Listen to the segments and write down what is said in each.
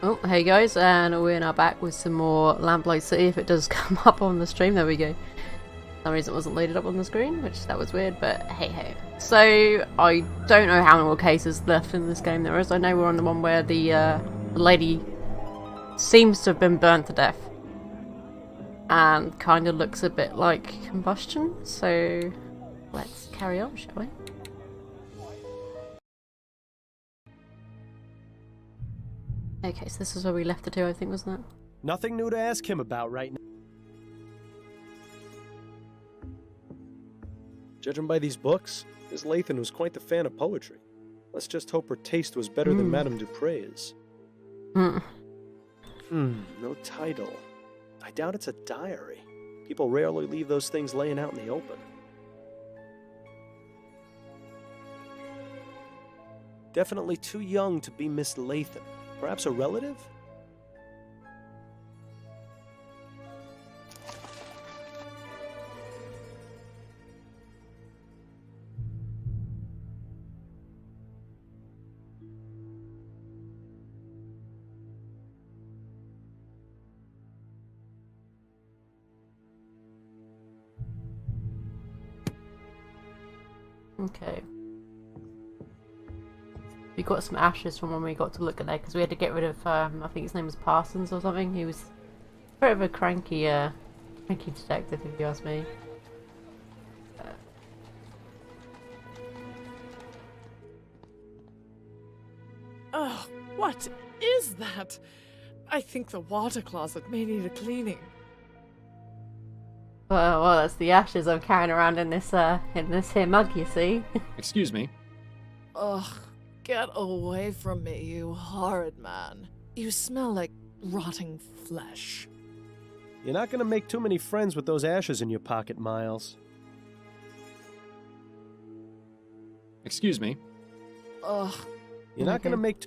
Oh, hey guys, and we're now back with some more Lamplight City. If it does come up on the stream, there we go. For some reason it wasn't loaded up on the screen, which that was weird, but hey ho. So, I don't know how many more cases left in this game there is. I know we're on the one where the lady seems to have been burnt to death. And kind of looks a bit like combustion, so let's carry on, shall we? Okay, so this is where we left the two, I think, wasn't it? Nothing new to ask him about right now. Judging by these books, Miss Lathan was quite the fan of poetry. Let's just hope her taste was better than Madame Dupre's. No title. I doubt it's a diary. People rarely leave those things laying out in the open. Definitely too young to be Miss Lathan. Perhaps a relative? Okay. We got some ashes from when we got to look at that, because we had to get rid of, I think his name was Parsons or something. He was a bit of a cranky detective, if you ask me. Oh, what is that? I think the water closet may need a cleaning. Well, that's the ashes I'm carrying around in this here mug, you see. Excuse me. Ugh, get away from me, you horrid man. You smell like rotting flesh. You're not gonna make too many friends with those ashes in your pocket, Miles. Excuse me. Ugh. You're not gonna make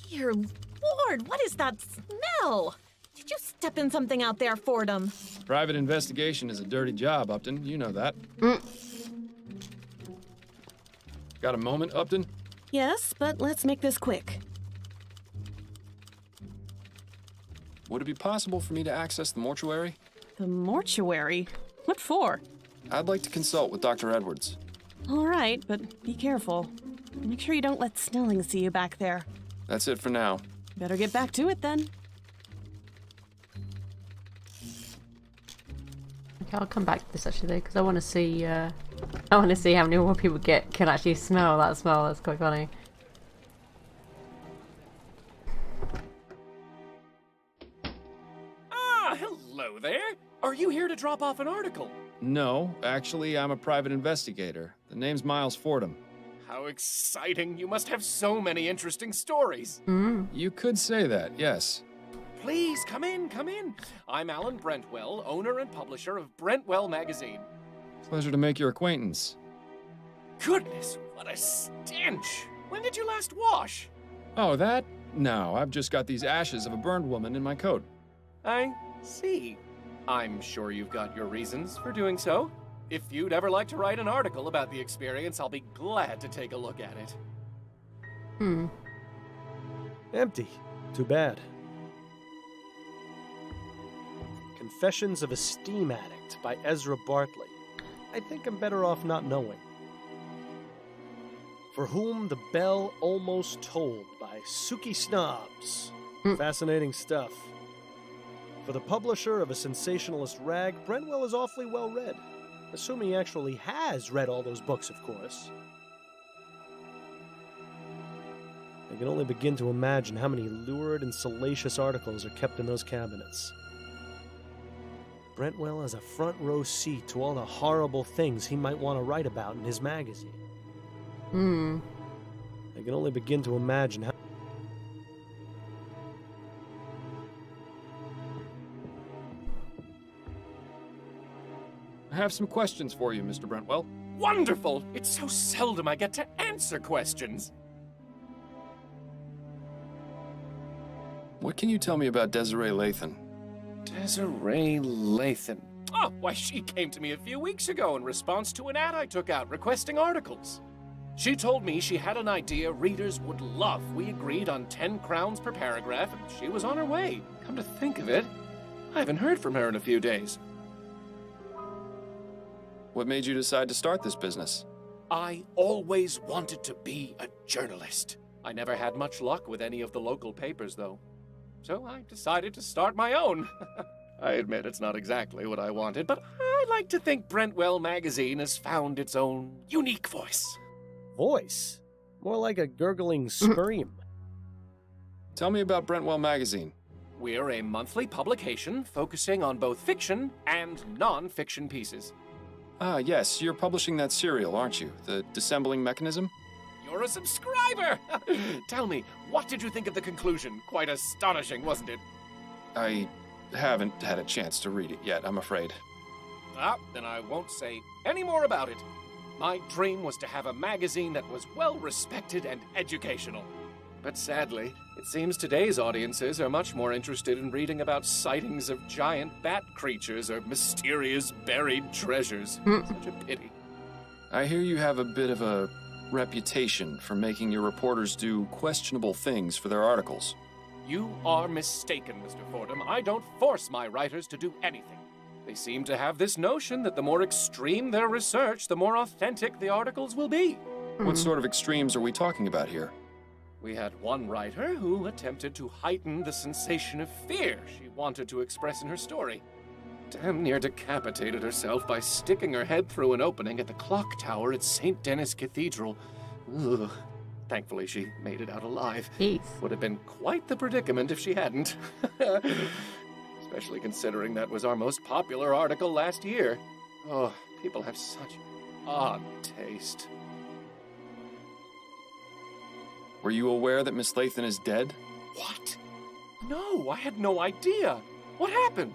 Dear Lord, what is that smell? Did you step in something out there, Fordham? Private investigation is a dirty job, Upton. You know that. Got a moment, Upton? Yes, but let's make this quick. Would it be possible for me to access the mortuary? The mortuary? What for? I'd like to consult with Dr. Edwards. All right, but be careful. Make sure you don't let Snelling see you back there. That's it for now. Better get back to it then. Okay, I'll come back to this actually though, because I want to see how many more people can actually smell that smell. That's quite funny. Ah, hello there. Are you here to drop off an article? No, actually, I'm a private investigator. The name's Miles Fordham. How exciting. You must have so many interesting stories. You could say that, yes. Please, come in, come in. I'm Alan Brentwell, owner and publisher of Brentwell Magazine. Pleasure to make your acquaintance. Goodness, what a stench. When did you last wash? Oh, that? No, I've just got these ashes of a burned woman in my coat. I see. I'm sure you've got your reasons for doing so. If you'd ever like to write an article about the experience, I'll be glad to take a look at it. empty. Too bad. Confessions of a Steam Addict by Ezra Bartley. I think I'm better off not knowing. For Whom the Bell Almost Tolled by Suki Snobs. Fascinating stuff. For the publisher of a sensationalist rag, Brentwell is awfully well read. Assuming he actually has read all those books, of course. I can only begin to imagine how many lurid and salacious articles are kept in those cabinets. Brentwell has a front row seat to all the horrible things he might want to write about in his magazine. I can only begin to imagine how... I have some questions for you, Mr. Brentwell. Wonderful! It's so seldom I get to answer questions. What can you tell me about Desiree Lathan? Desiree Lathan. Oh, why, she came to me a few weeks ago in response to an ad I took out requesting articles. She told me she had an idea readers would love. We agreed on 10 crowns per paragraph, and she was on her way. Come to think of it, I haven't heard from her in a few days. What made you decide to start this business? I always wanted to be a journalist. I never had much luck with any of the local papers, though. So I decided to start my own. I admit it's not exactly what I wanted, but I like to think Brentwell magazine has found its own unique voice. Voice? More like a gurgling scream. Tell me about Brentwell magazine. We're a monthly publication focusing on both fiction and non-fiction pieces. Ah, yes, you're publishing that serial, aren't you? The Dissembling Mechanism? You're a subscriber! Tell me, what did you think of the conclusion? Quite astonishing, wasn't it? I haven't had a chance to read it yet, I'm afraid. Ah, then I won't say any more about it. My dream was to have a magazine that was well-respected and educational. But sadly, it seems today's audiences are much more interested in reading about sightings of giant bat creatures or mysterious buried treasures. Such a pity. I hear you have a bit of a reputation for making your reporters do questionable things for their articles. You are mistaken, Mr. Fordham. I don't force my writers to do anything. They seem to have this notion that the more extreme their research, the more authentic the articles will be. What sort of extremes are we talking about here? We had one writer who attempted to heighten the sensation of fear she wanted to express in her story. Damn near decapitated herself by sticking her head through an opening at the clock tower at St. Denis Cathedral. Ugh. Thankfully, she made it out alive. Jeez. Would have been quite the predicament if she hadn't. Especially considering that was our most popular article last year. Oh, people have such odd taste. Were you aware that Miss Lathan is dead? What? No, I had no idea. What happened?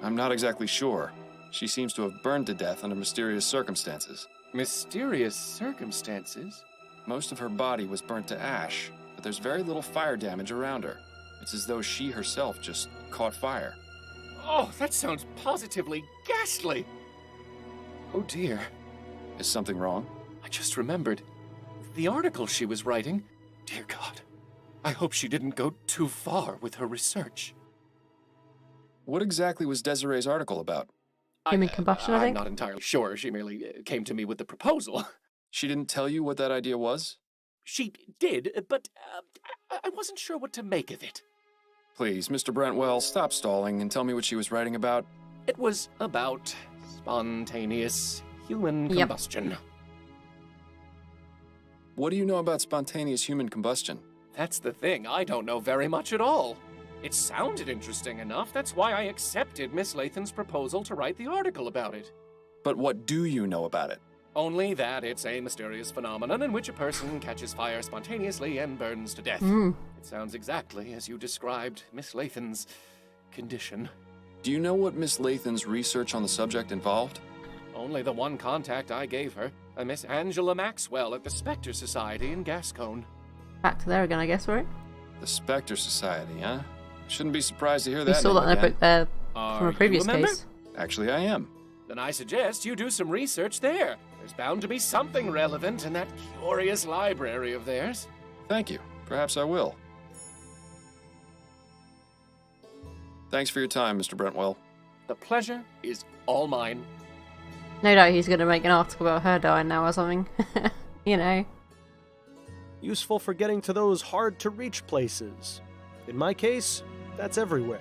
I'm not exactly sure. She seems to have burned to death under mysterious circumstances. Mysterious circumstances? Most of her body was burnt to ash, but there's very little fire damage around her. It's as though she herself just caught fire. Oh, that sounds positively ghastly. Oh dear. Is something wrong? I just remembered. The article she was writing. Dear God. I hope she didn't go too far with her research. What exactly was Desiree's article about? Human combustion, I I'm think. not entirely sure. She merely came to me with the proposal. She didn't tell you what that idea was? She did, but I wasn't sure what to make of it. Please, Mr. Brentwell, stop stalling and tell me what she was writing about. It was about spontaneous human combustion. What do you know about spontaneous human combustion? That's the thing. I don't know very much at all. It sounded interesting enough. That's why I accepted Miss Lathan's proposal to write the article about it. But what do you know about it? Only that it's a mysterious phenomenon in which a person catches fire spontaneously and burns to death. It sounds exactly as you described Miss Lathan's condition. Do you know what Miss Lathan's research on the subject involved? Only the one contact I gave her, a Miss Angela Maxwell at the Spectre Society in Gascon. Back to there again, I guess, right? The Spectre Society, huh? Shouldn't be surprised to hear that You saw name that in a again. book there Are from a you previous a member? case. Actually, I am. Then I suggest you do some research there. There's bound to be something relevant in that curious library of theirs. Thank you. Perhaps I will. Thanks for your time, Mr. Brentwell. The pleasure is all mine. No doubt he's going to make an article about her dying now or something. You know. Useful for getting to those hard-to-reach places. In my case, that's everywhere.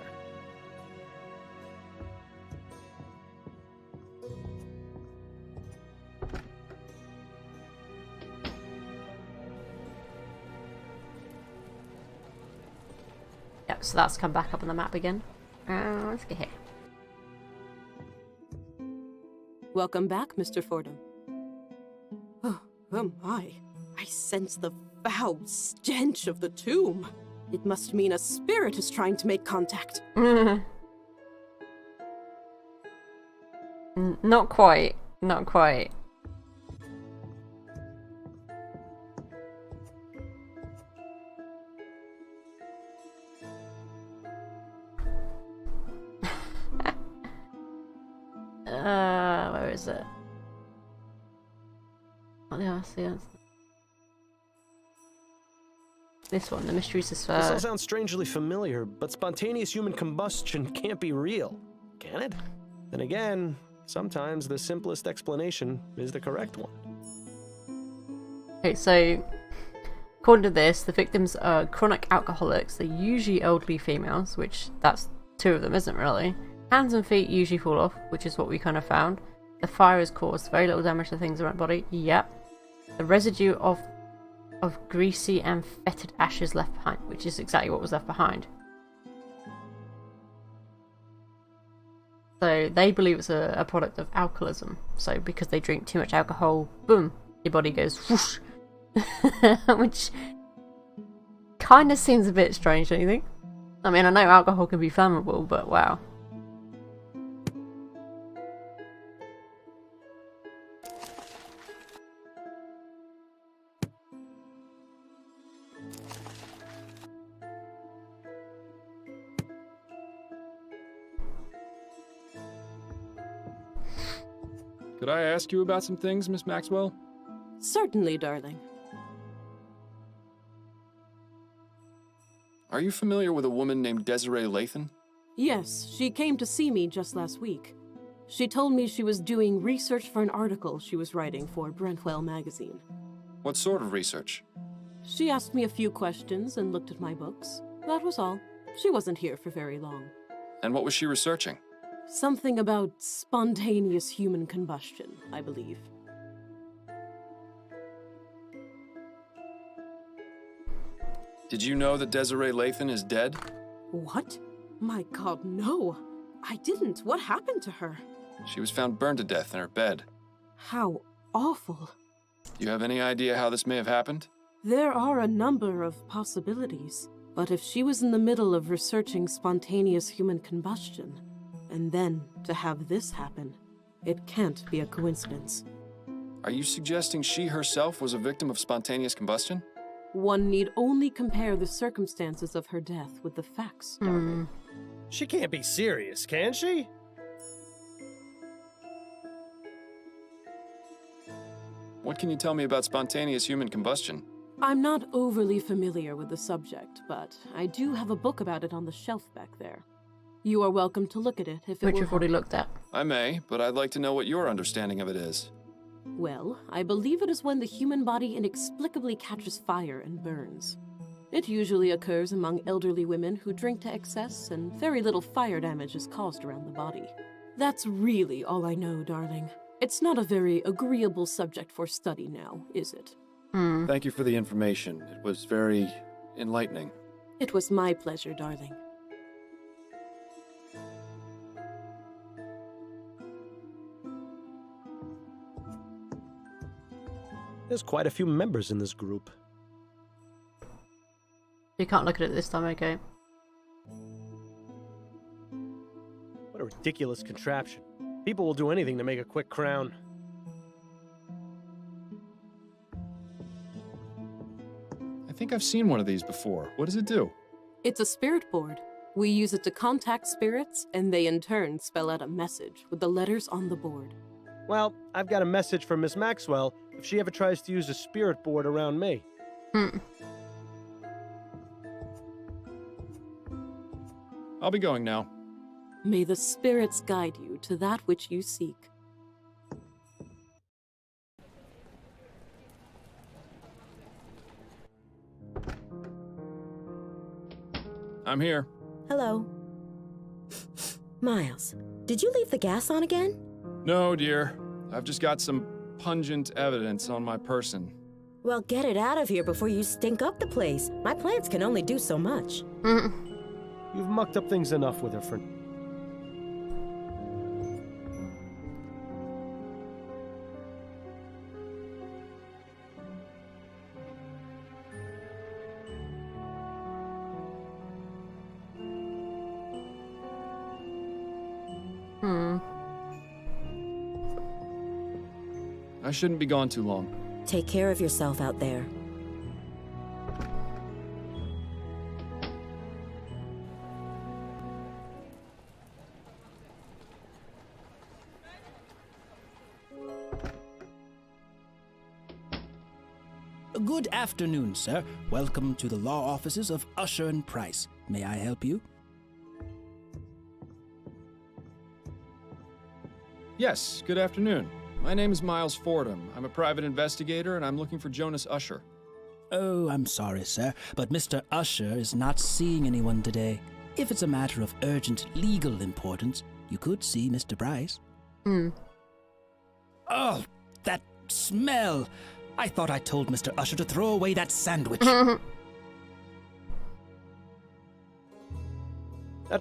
Yep, so that's come back up on the map again. Let's get here. Welcome back, Mr. Fordham. Oh my. I sense the foul stench of the tomb. It must mean a spirit is trying to make contact. Not quite. Not quite. Where is it? Oh, yeah, I see it. This one, the Mysteries This all sounds strangely familiar, but spontaneous human combustion can't be real, can it? Then again, sometimes the simplest explanation is the correct one. Okay, so according to this, the victims are chronic alcoholics. They're usually elderly females, which that's 2 of them, isn't really. Hands and feet usually fall off, which is what we kind of found. The fire has caused very little damage to things around the body. Yep. The residue of greasy and fetid ashes left behind, which is exactly what was left behind. So they believe it's a product of alcoholism. So because they drink too much alcohol, boom, your body goes whoosh. Which kind of seems a bit strange, don't you think? I mean, I know alcohol can be flammable, but wow. Could I ask you about some things, Miss Maxwell? Certainly, darling. Are you familiar with a woman named Desiree Lathan? Yes, she came to see me just last week. She told me she was doing research for an article she was writing for Brentwell magazine. What sort of research? She asked me a few questions and looked at my books. That was all. She wasn't here for very long. And what was she researching? Something about spontaneous human combustion, I believe. Did you know that Desiree Lathan is dead? What? My God, no. I didn't. What happened to her? She was found burned to death in her bed. How awful. You have any idea how this may have happened? There are a number of possibilities, but if she was in the middle of researching spontaneous human combustion, and then to have this happen, it can't be a coincidence. Are you suggesting she herself was a victim of spontaneous combustion? One need only compare the circumstances of her death with the facts, darling. She can't be serious, can she? What can you tell me about spontaneous human combustion? I'm not overly familiar with the subject, but I do have a book about it on the shelf back there. You are welcome to look at it if it Which will we've already help. looked at. I may, but I'd like to know what your understanding of it is. Well, I believe it is when the human body inexplicably catches fire and burns. It usually occurs among elderly women who drink to excess, and very little fire damage is caused around the body. That's really all I know, darling. It's not a very agreeable subject for study now, is it? Thank you for the information. It was very enlightening. It was my pleasure, darling. There's quite a few members in this group. You can't look at it this time, okay? What a ridiculous contraption. People will do anything to make a quick crown. I think I've seen one of these before. What does it do? It's a spirit board. We use it to contact spirits, and they in turn spell out a message with the letters on the board. Well, I've got a message from Miss Maxwell if she ever tries to use a spirit board around me. I'll be going now. May the spirits guide you to that which you seek. I'm here. Hello. Miles, did you leave the gas on again? No, dear. I've just got some pungent evidence on my person. Well, get it out of here before you stink up the place. My plants can only do so much. You've mucked up things enough with her for... I shouldn't be gone too long. Take care of yourself out there. Good afternoon, sir. Welcome to the law offices of Usher and Price. May I help you? Yes, good afternoon. My name is Miles Fordham. I'm a private investigator, and I'm looking for Jonas Usher. Oh, I'm sorry, sir, but Mr. Usher is not seeing anyone today. If it's a matter of urgent legal importance, you could see Mr. Price. Oh, that smell! I thought I told Mr. Usher to throw away that sandwich. That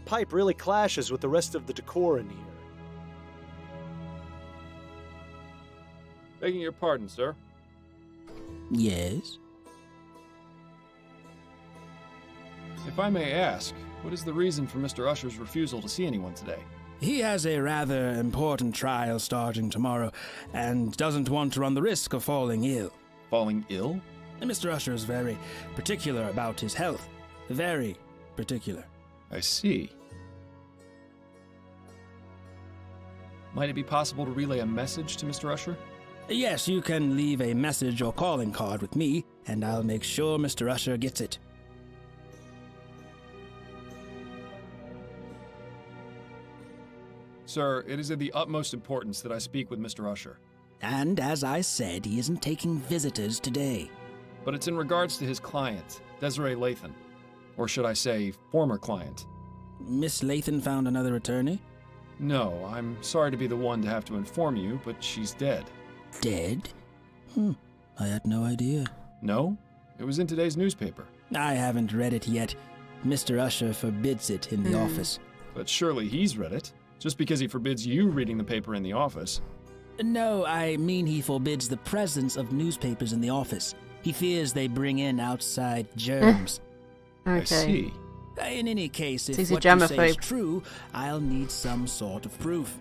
pipe really clashes with the rest of the decor in here. Begging your pardon, sir. Yes? If I may ask, what is the reason for Mr. Usher's refusal to see anyone today? He has a rather important trial starting tomorrow, and doesn't want to run the risk of falling ill. Falling ill? Mr. Usher is very particular about his health. Very particular. I see. Might it be possible to relay a message to Mr. Usher? Yes, you can leave a message or calling card with me, and I'll make sure Mr. Usher gets it. Sir, it is of the utmost importance that I speak with Mr. Usher. And as I said, he isn't taking visitors today. But it's in regards to his client, Desiree Lathan. Or should I say, former client. Miss Lathan found another attorney? No, I'm sorry to be the one to have to inform you, but she's dead. Dead? I had no idea. No? It was in today's newspaper. I haven't read it yet. Mr. Usher forbids it in the office. But surely he's read it, just because he forbids you reading the paper in the office. No, I mean he forbids the presence of newspapers in the office. He fears they bring in outside germs. Okay. I see. In any case, if He's a what you say is germaphobe. true, I'll need some sort of proof.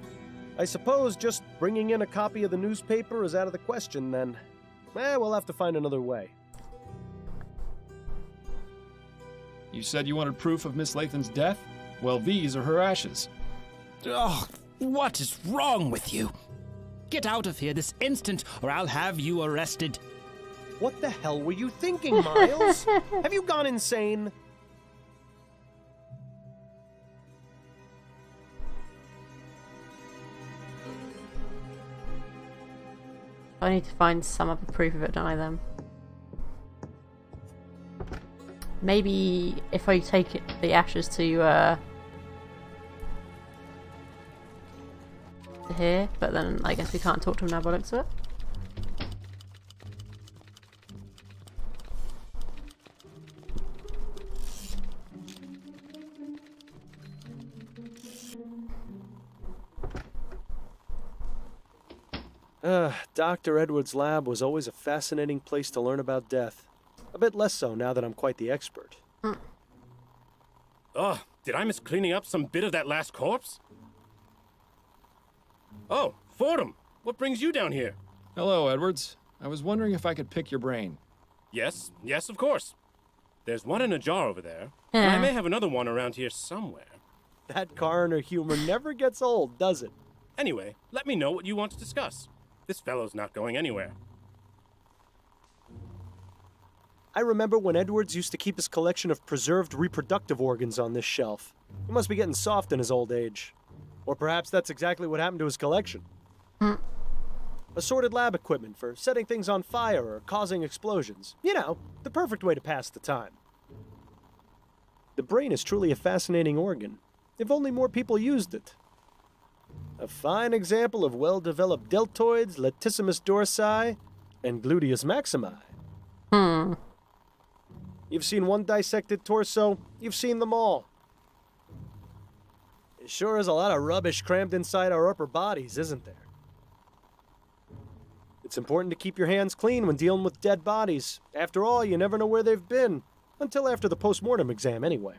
I suppose just bringing in a copy of the newspaper is out of the question, then. We'll have to find another way. You said you wanted proof of Miss Lathan's death? Well, these are her ashes. Oh, what is wrong with you? Get out of here this instant, or I'll have you arrested. What the hell were you thinking, Miles? Have you gone insane? I need to find some other proof of it, don't I, then? Maybe if I take the ashes to here, but then I guess we can't talk to him now by the looks of it. Dr. Edwards' lab was always a fascinating place to learn about death. A bit less so now that I'm quite the expert. Oh, did I miss cleaning up some bit of that last corpse? Oh, Fordham, what brings you down here? Hello, Edwards. I was wondering if I could pick your brain. Yes, of course. There's one in a jar over there, and I may have another one around here somewhere. That coroner humor never gets old, does it? Anyway, let me know what you want to discuss. This fellow's not going anywhere. I remember when Edwards used to keep his collection of preserved reproductive organs on this shelf. He must be getting soft in his old age. Or perhaps that's exactly what happened to his collection. Assorted lab equipment for setting things on fire or causing explosions. You know, the perfect way to pass the time. The brain is truly a fascinating organ, if only more people used it. A fine example of well-developed deltoids, latissimus dorsi, and gluteus maximi. You've seen one dissected torso, you've seen them all. It sure is a lot of rubbish crammed inside our upper bodies, isn't there? It's important to keep your hands clean when dealing with dead bodies. After all, you never know where they've been. Until after the post-mortem exam, anyway.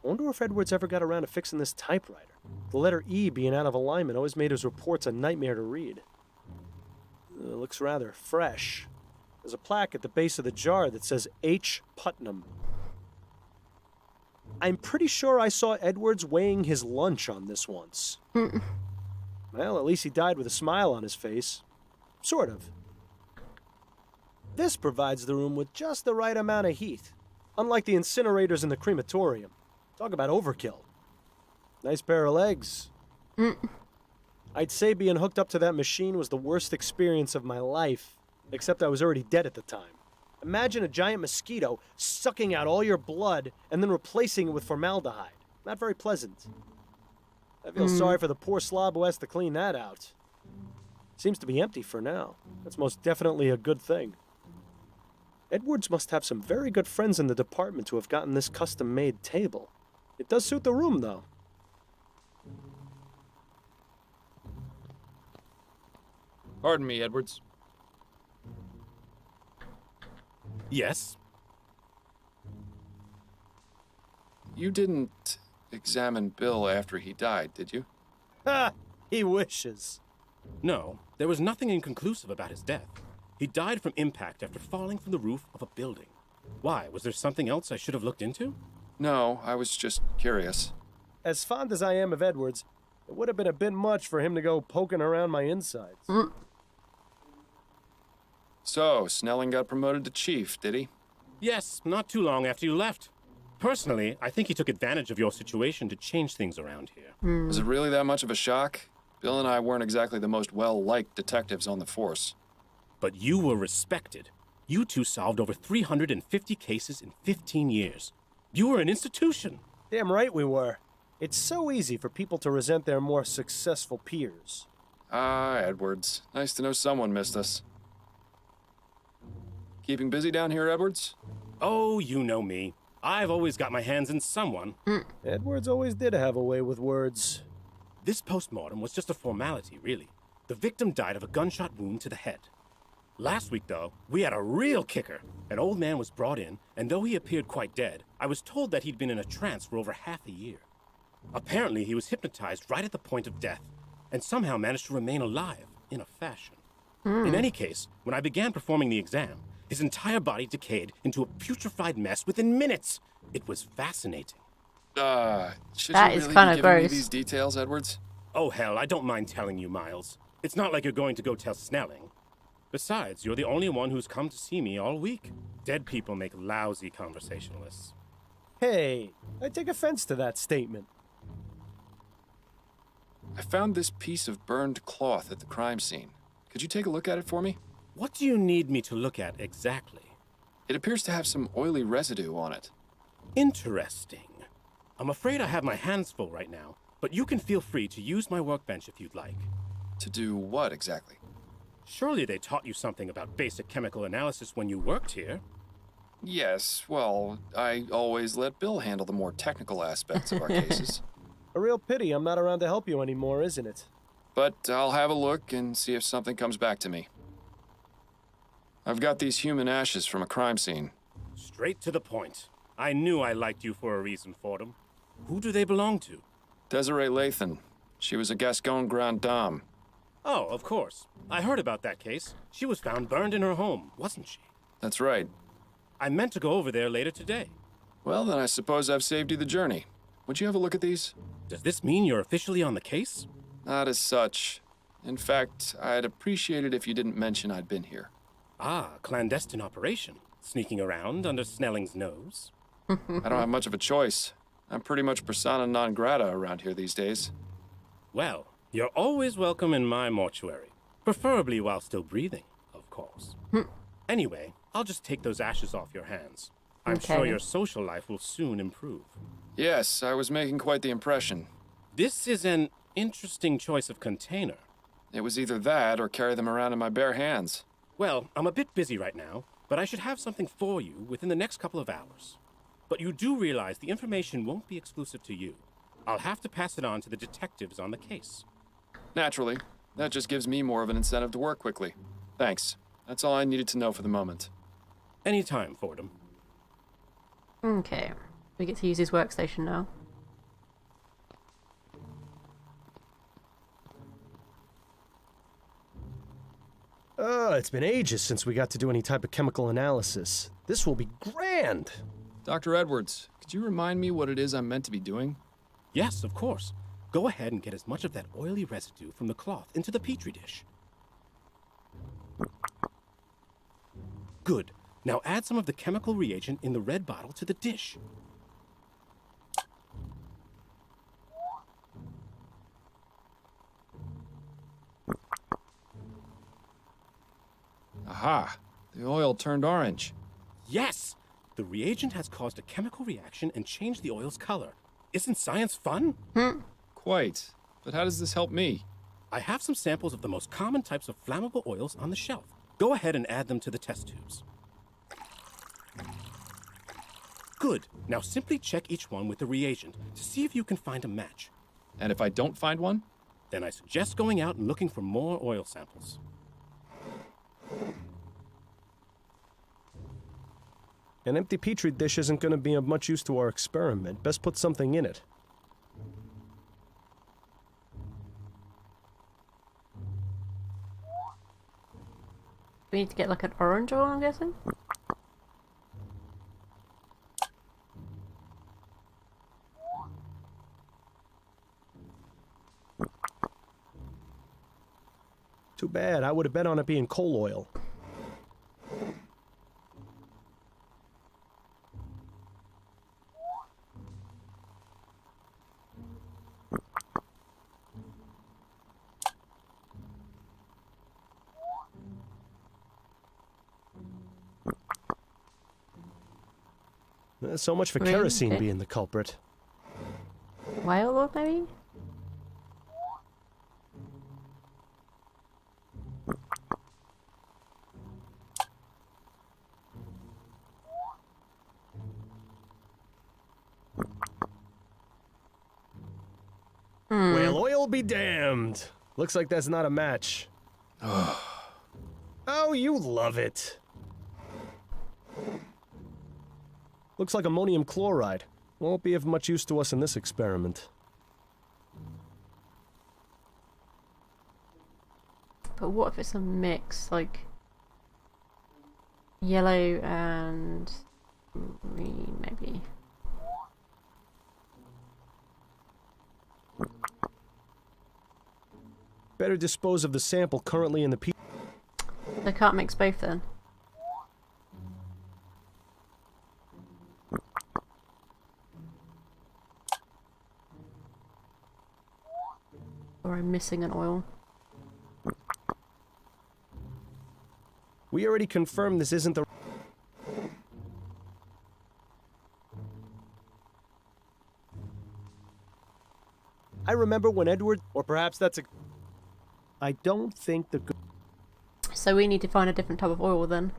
I wonder if Edwards ever got around to fixing this typewriter. The letter E being out of alignment always made his reports a nightmare to read. It looks rather fresh. There's a plaque at the base of the jar that says H. Putnam. I'm pretty sure I saw Edwards weighing his lunch on this once. Well, at least he died with a smile on his face. Sort of. This provides the room with just the right amount of heat, unlike the incinerators in the crematorium. Talk about overkill. Nice pair of legs. I'd say being hooked up to that machine was the worst experience of my life, except I was already dead at the time. Imagine a giant mosquito sucking out all your blood and then replacing it with formaldehyde. Not very pleasant. I feel sorry for the poor slob who has to clean that out. Seems to be empty for now. That's most definitely a good thing. Edwards must have some very good friends in the department to have gotten this custom-made table. It does suit the room, though. Pardon me, Edwards. Yes? You didn't examine Bill after he died, did you? Ha! He wishes. No, there was nothing inconclusive about his death. He died from impact after falling from the roof of a building. Why? Was there something else I should have looked into? No, I was just curious. As fond as I am of Edwards, it would have been a bit much for him to go poking around my insides. So, Snelling got promoted to chief, did he? Yes, not too long after you left. Personally, I think he took advantage of your situation to change things around here. Was it really that much of a shock? Bill and I weren't exactly the most well-liked detectives on the force. But you were respected. You two solved over 350 cases in 15 years. You were an institution. Damn right we were. It's so easy for people to resent their more successful peers. Ah, Edwards. Nice to know someone missed us. Keeping busy down here, Edwards? Oh, you know me. I've always got my hands in someone. Edwards always did have a way with words. This postmortem was just a formality, really. The victim died of a gunshot wound to the head. Last week, though, we had a real kicker. An old man was brought in, and though he appeared quite dead, I was told that he'd been in a trance for over half a year. Apparently, he was hypnotized right at the point of death, and somehow managed to remain alive, in a fashion. In any case, when I began performing the exam, his entire body decayed into a putrefied mess within minutes. It was fascinating. Should That you is really kinda be giving me gross. these details, Edwards? Oh, hell, I don't mind telling you, Miles. It's not like you're going to go tell Snelling. Besides, you're the only one who's come to see me all week. Dead people make lousy conversationalists. Hey, I take offense to that statement. I found this piece of burned cloth at the crime scene. Could you take a look at it for me? What do you need me to look at exactly? It appears to have some oily residue on it. Interesting. I'm afraid I have my hands full right now, but you can feel free to use my workbench if you'd like. To do what exactly? Surely they taught you something about basic chemical analysis when you worked here. Yes, well, I always let Bill handle the more technical aspects of our cases. A real pity I'm not around to help you anymore, isn't it? But I'll have a look and see if something comes back to me. I've got these human ashes from a crime scene. Straight to the point. I knew I liked you for a reason, Fordham. Who do they belong to? Desiree Lathan. She was a Gascon Grande Dame. Oh, of course. I heard about that case. She was found burned in her home, wasn't she? That's right. I meant to go over there later today. Well, then I suppose I've saved you the journey. Would you have a look at these? Does this mean you're officially on the case? Not as such. In fact, I'd appreciate it if you didn't mention I'd been here. Ah, clandestine operation. Sneaking around under Snelling's nose. I don't have much of a choice. I'm pretty much persona non grata around here these days. Well, you're always welcome in my mortuary. Preferably while still breathing, of course. Anyway, I'll just take those ashes off your hands. I'm sure your social life will soon improve. Yes, I was making quite the impression. This is an interesting choice of container. It was either that or carry them around in my bare hands. Well, I'm a bit busy right now, but I should have something for you within the next couple of hours. But you do realize the information won't be exclusive to you. I'll have to pass it on to the detectives on the case. Naturally. That just gives me more of an incentive to work quickly. Thanks. That's all I needed to know for the moment. Anytime, Fordham. Okay. We get to use his workstation now. It's been ages since we got to do any type of chemical analysis. This will be grand! Dr. Edwards, could you remind me what it is I'm meant to be doing? Yes, of course. Go ahead and get as much of that oily residue from the cloth into the petri dish. Good. Now add some of the chemical reagent in the red bottle to the dish. Aha! The oil turned orange. Yes! The reagent has caused a chemical reaction and changed the oil's color. Isn't science fun? Quite. But how does this help me? I have some samples of the most common types of flammable oils on the shelf. Go ahead and add them to the test tubes. Good. Now simply check each one with the reagent to see if you can find a match. And if I don't find one? Then I suggest going out and looking for more oil samples. An empty petri dish isn't going to be of much use to our experiment. Best put something in it. We need to get like an orange oil, I'm guessing? Too bad. I would have bet on it being coal oil. So much for kerosene being the culprit. Whale oil, maybe? Whale oil be damned. Looks like that's not a match. Oh, you love it. Looks like ammonium chloride. Won't be of much use to us in this experiment. But what if it's a mix, like yellow and green, maybe? Better dispose of the sample currently in the They can't mix both then. Or I'm missing an oil. We already confirmed this isn't the... I remember when Edward... Or perhaps that's a... I don't think the... So we need to find a different type of oil then.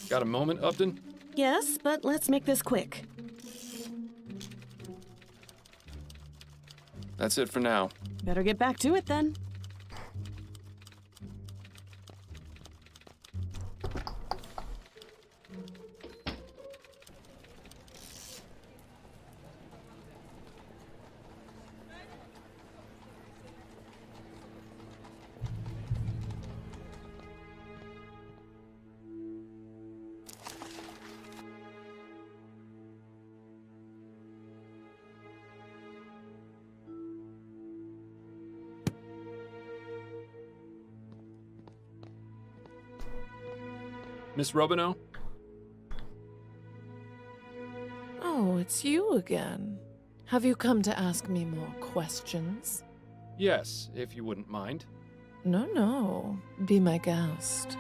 Got a moment, Upton? Yes, but let's make this quick. That's it for now. Better get back to it then. Miss Robineau? Oh, it's you again. Have you come to ask me more questions? Yes, if you wouldn't mind. No. Be my guest.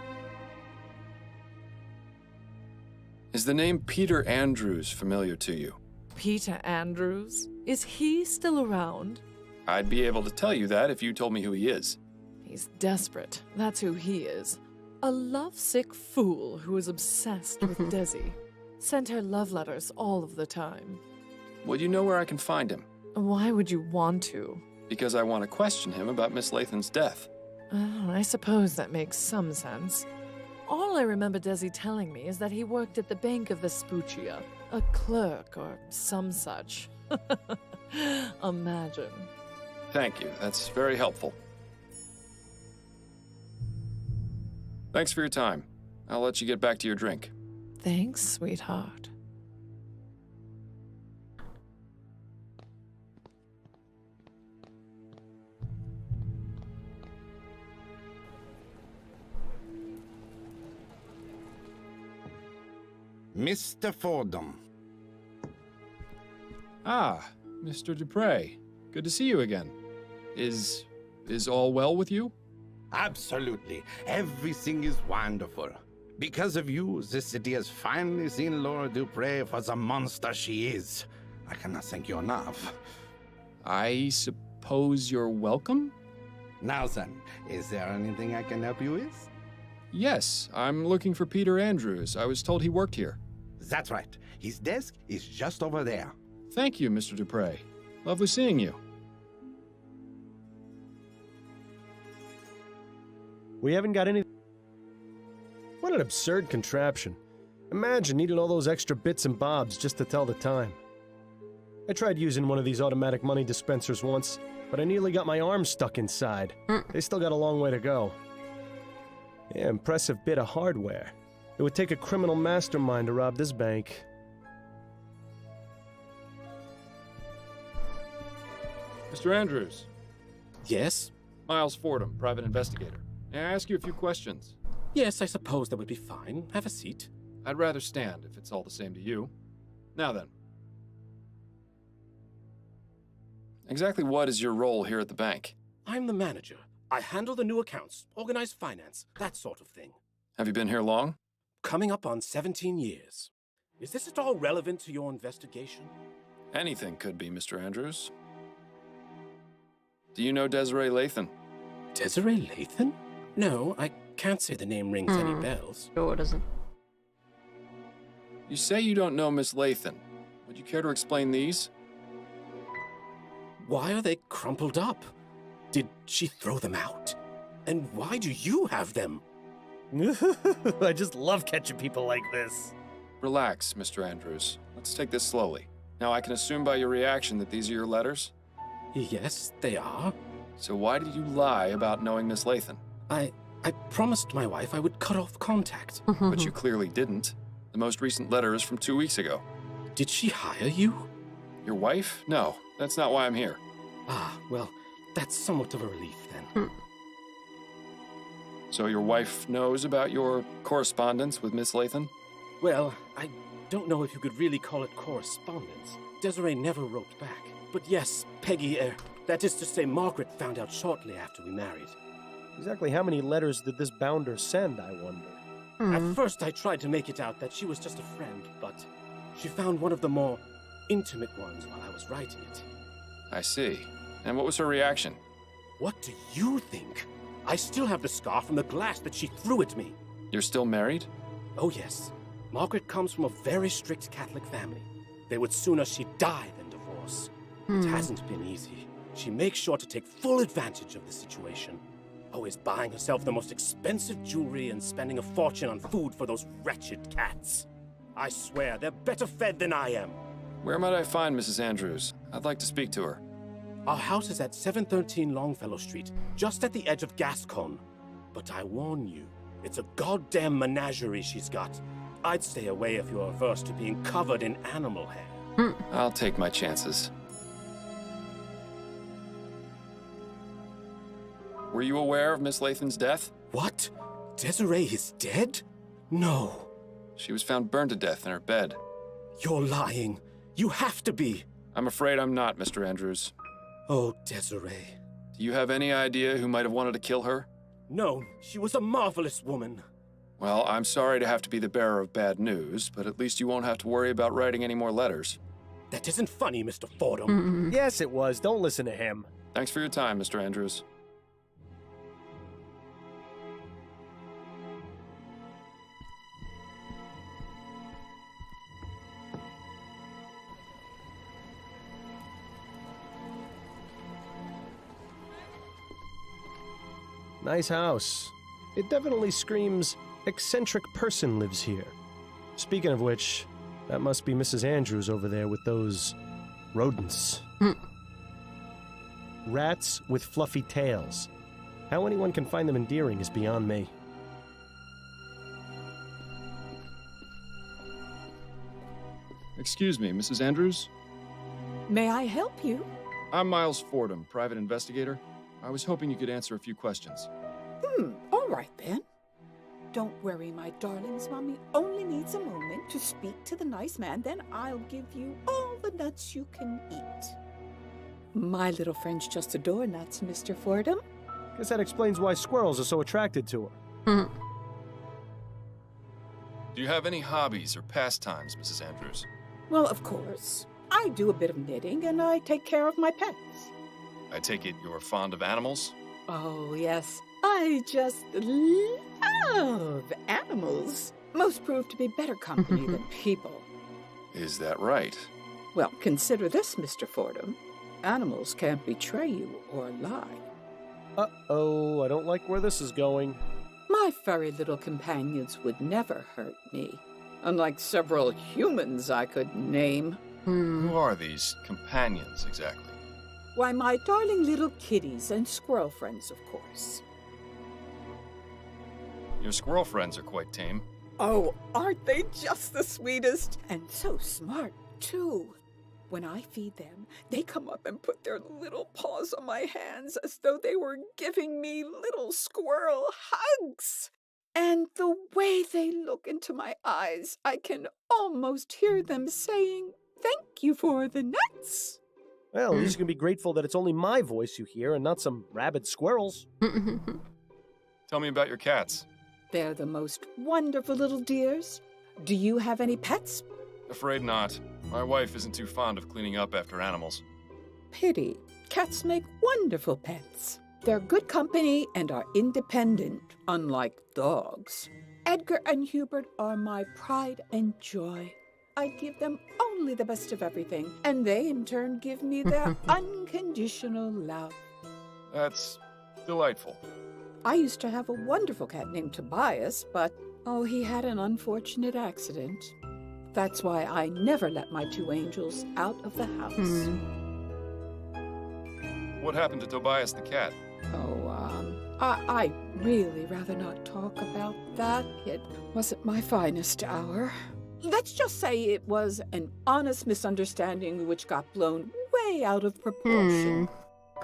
Is the name Peter Andrews familiar to you? Peter Andrews? Is he still around? I'd be able to tell you that if you told me who he is. He's desperate. That's who he is. A lovesick fool who is obsessed with Desi. Sent her love letters all of the time. Well, you know where I can find him. Why would you want to? Because I want to question him about Miss Lathan's death. I suppose that makes some sense. All I remember Desi telling me is that he worked at the Bank of Vespuccia, a clerk or some such. Imagine. Thank you. That's very helpful. Thanks for your time. I'll let you get back to your drink. Thanks, sweetheart. Mr. Fordham. Ah, Mr. Dupre. Good to see you again. Is all well with you? Absolutely. Everything is wonderful. Because of you, this city has finally seen Laura Dupre for the monster she is. I cannot thank you enough. I suppose you're welcome? Now then, is there anything I can help you with? Yes, I'm looking for Peter Andrews. I was told he worked here. That's right. His desk is just over there. Thank you, Mr. Dupre. Lovely seeing you. We haven't got any... What an absurd contraption. Imagine needing all those extra bits and bobs just to tell the time. I tried using one of these automatic money dispensers once, but I nearly got my arm stuck inside. They still got a long way to go. Yeah, impressive bit of hardware. It would take a criminal mastermind to rob this bank. Mr. Andrews. Yes? Miles Fordham, private investigator. May I ask you a few questions? Yes, I suppose that would be fine. Have a seat. I'd rather stand, if it's all the same to you. Now then. Exactly what is your role here at the bank? I'm the manager. I handle the new accounts, organize finance, that sort of thing. Have you been here long? Coming up on 17 years. Is this at all relevant to your investigation? Anything could be, Mr. Andrews. Do you know Desiree Lathan? Desiree Lathan? No, I can't say the name rings any bells. Sure it doesn't. You say you don't know Miss Lathan. Would you care to explain these? Why are they crumpled up? Did she throw them out? And why do you have them? I just love catching people like this. Relax, Mr. Andrews. Let's take this slowly. Now, I can assume by your reaction that these are your letters? Yes, they are. So why did you lie about knowing Miss Lathan? I promised my wife I would cut off contact. But you clearly didn't. The most recent letter is from 2 weeks ago. Did she hire you? Your wife? No, that's not why I'm here. Ah, well, that's somewhat of a relief then. So your wife knows about your correspondence with Miss Lathan? Well, I don't know if you could really call it correspondence. Desiree never wrote back. But yes, Peggy, that is to say, Margaret found out shortly after we married. Exactly how many letters did this bounder send, I wonder? At first I tried to make it out that she was just a friend, but she found one of the more intimate ones while I was writing it. I see. And what was her reaction? What do you think? I still have the scar from the glass that she threw at me. You're still married? Oh yes. Margaret comes from a very strict Catholic family. They would sooner she die than divorce. It hasn't been easy. She makes sure to take full advantage of the situation. Always buying herself the most expensive jewelry and spending a fortune on food for those wretched cats. I swear, they're better fed than I am. Where might I find Mrs. Andrews? I'd like to speak to her. Our house is at 713 Longfellow Street, just at the edge of Gascon. But I warn you, it's a goddamn menagerie she's got. I'd stay away if you're averse to being covered in animal hair. I'll take my chances. Were you aware of Miss Lathan's death? What? Desiree is dead? No. She was found burned to death in her bed. You're lying. You have to be. I'm afraid I'm not, Mr. Andrews. Oh, Desiree. Do you have any idea who might have wanted to kill her? No, she was a marvelous woman. Well, I'm sorry to have to be the bearer of bad news, but at least you won't have to worry about writing any more letters. That isn't funny, Mr. Fordham. Yes, it was. Don't listen to him. Thanks for your time, Mr. Andrews. Nice house. It definitely screams eccentric person lives here. Speaking of which, that must be Mrs. Andrews over there with those rodents. Rats with fluffy tails. How anyone can find them endearing is beyond me. Excuse me, Mrs. Andrews? May I help you? I'm Miles Fordham, private investigator. I was hoping you could answer a few questions. All right then. Don't worry, my darlings. Mommy only needs a moment to speak to the nice man, then I'll give you all the nuts you can eat. My little friends just adore nuts, Mr. Fordham. Guess that explains why squirrels are so attracted to her. Do you have any hobbies or pastimes, Mrs. Andrews? Well, of course. I do a bit of knitting and I take care of my pets. I take it you're fond of animals? Oh, yes. I just love animals. Most prove to be better company than people. Is that right? Well, consider this, Mr. Fordham. Animals can't betray you or lie. Uh-oh, I don't like where this is going. My furry little companions would never hurt me, unlike several humans I could name. Who are these companions, exactly? Why, my darling little kitties and squirrel friends, of course. Your squirrel friends are quite tame. Oh, aren't they just the sweetest? And so smart, too. When I feed them, they come up and put their little paws on my hands as though they were giving me little squirrel hugs. And the way they look into my eyes, I can almost hear them saying, "Thank you for the nuts." Well, at least you can be grateful that it's only my voice you hear and not some rabid squirrels. Tell me about your cats. They're the most wonderful little dears. Do you have any pets? Afraid not. My wife isn't too fond of cleaning up after animals. Pity. Cats make wonderful pets. They're good company and are independent, unlike dogs. Edgar and Hubert are my pride and joy. I give them only the best of everything, and they in turn give me their unconditional love. That's delightful. I used to have a wonderful cat named Tobias, but, he had an unfortunate accident. That's why I never let my two angels out of the house. What happened to Tobias the cat? I'd really rather not talk about that. It wasn't my finest hour. Let's just say it was an honest misunderstanding which got blown way out of proportion.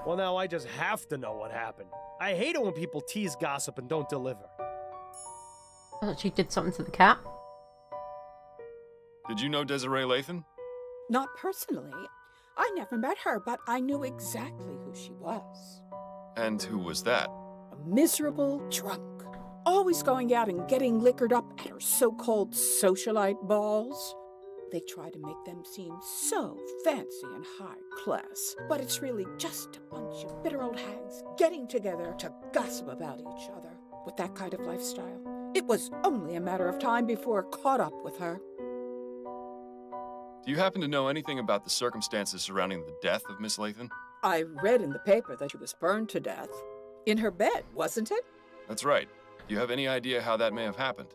Well, now I just have to know what happened. I hate it when people tease gossip and don't deliver. I thought she did something to the cat. Did you know Desiree Lathan? Not personally. I never met her, but I knew exactly who she was. And who was that? A miserable drunk. Always going out and getting liquored up at her so-called socialite balls. They try to make them seem so fancy and high class, but it's really just a bunch of bitter old hags getting together to gossip about each other. With that kind of lifestyle, it was only a matter of time before it caught up with her. Do you happen to know anything about the circumstances surrounding the death of Miss Lathan? I read in the paper that she was burned to death. In her bed, wasn't it? That's right. Do you have any idea how that may have happened?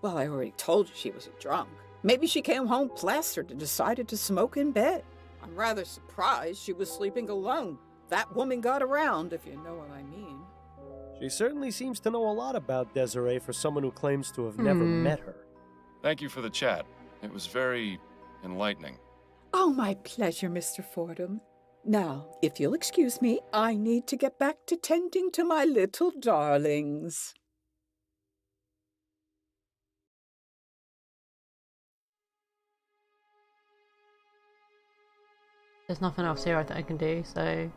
Well, I already told you she was a drunk. Maybe she came home plastered and decided to smoke in bed. I'm rather surprised she was sleeping alone. That woman got around, if you know what I mean. She certainly seems to know a lot about Desiree for someone who claims to have never met her. Thank you for the chat. It was very enlightening. Oh, my pleasure, Mr. Fordham. Now, if you'll excuse me, I need to get back to tending to my little darlings. There's nothing else here I can do, so...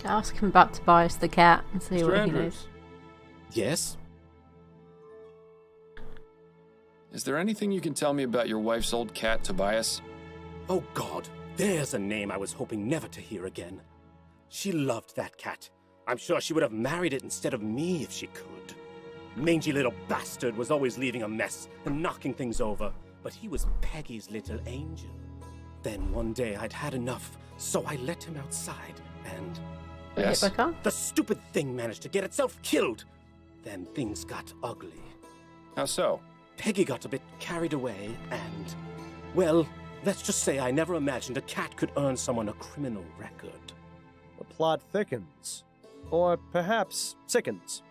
Ask him about Tobias the cat and see what he knows. Yes? Is there anything you can tell me about your wife's old cat, Tobias? Oh, God. There's a name I was hoping never to hear again. She loved that cat. I'm sure she would have married it instead of me if she could. Mangy little bastard was always leaving a mess and knocking things over, but he was Peggy's little angel. Then one day I'd had enough, so I let him outside, and... Yes? The stupid thing managed to get itself killed! Then things got ugly. How so? Peggy got a bit carried away, and... Well, let's just say I never imagined a cat could earn someone a criminal record. The plot thickens. Or perhaps sickens.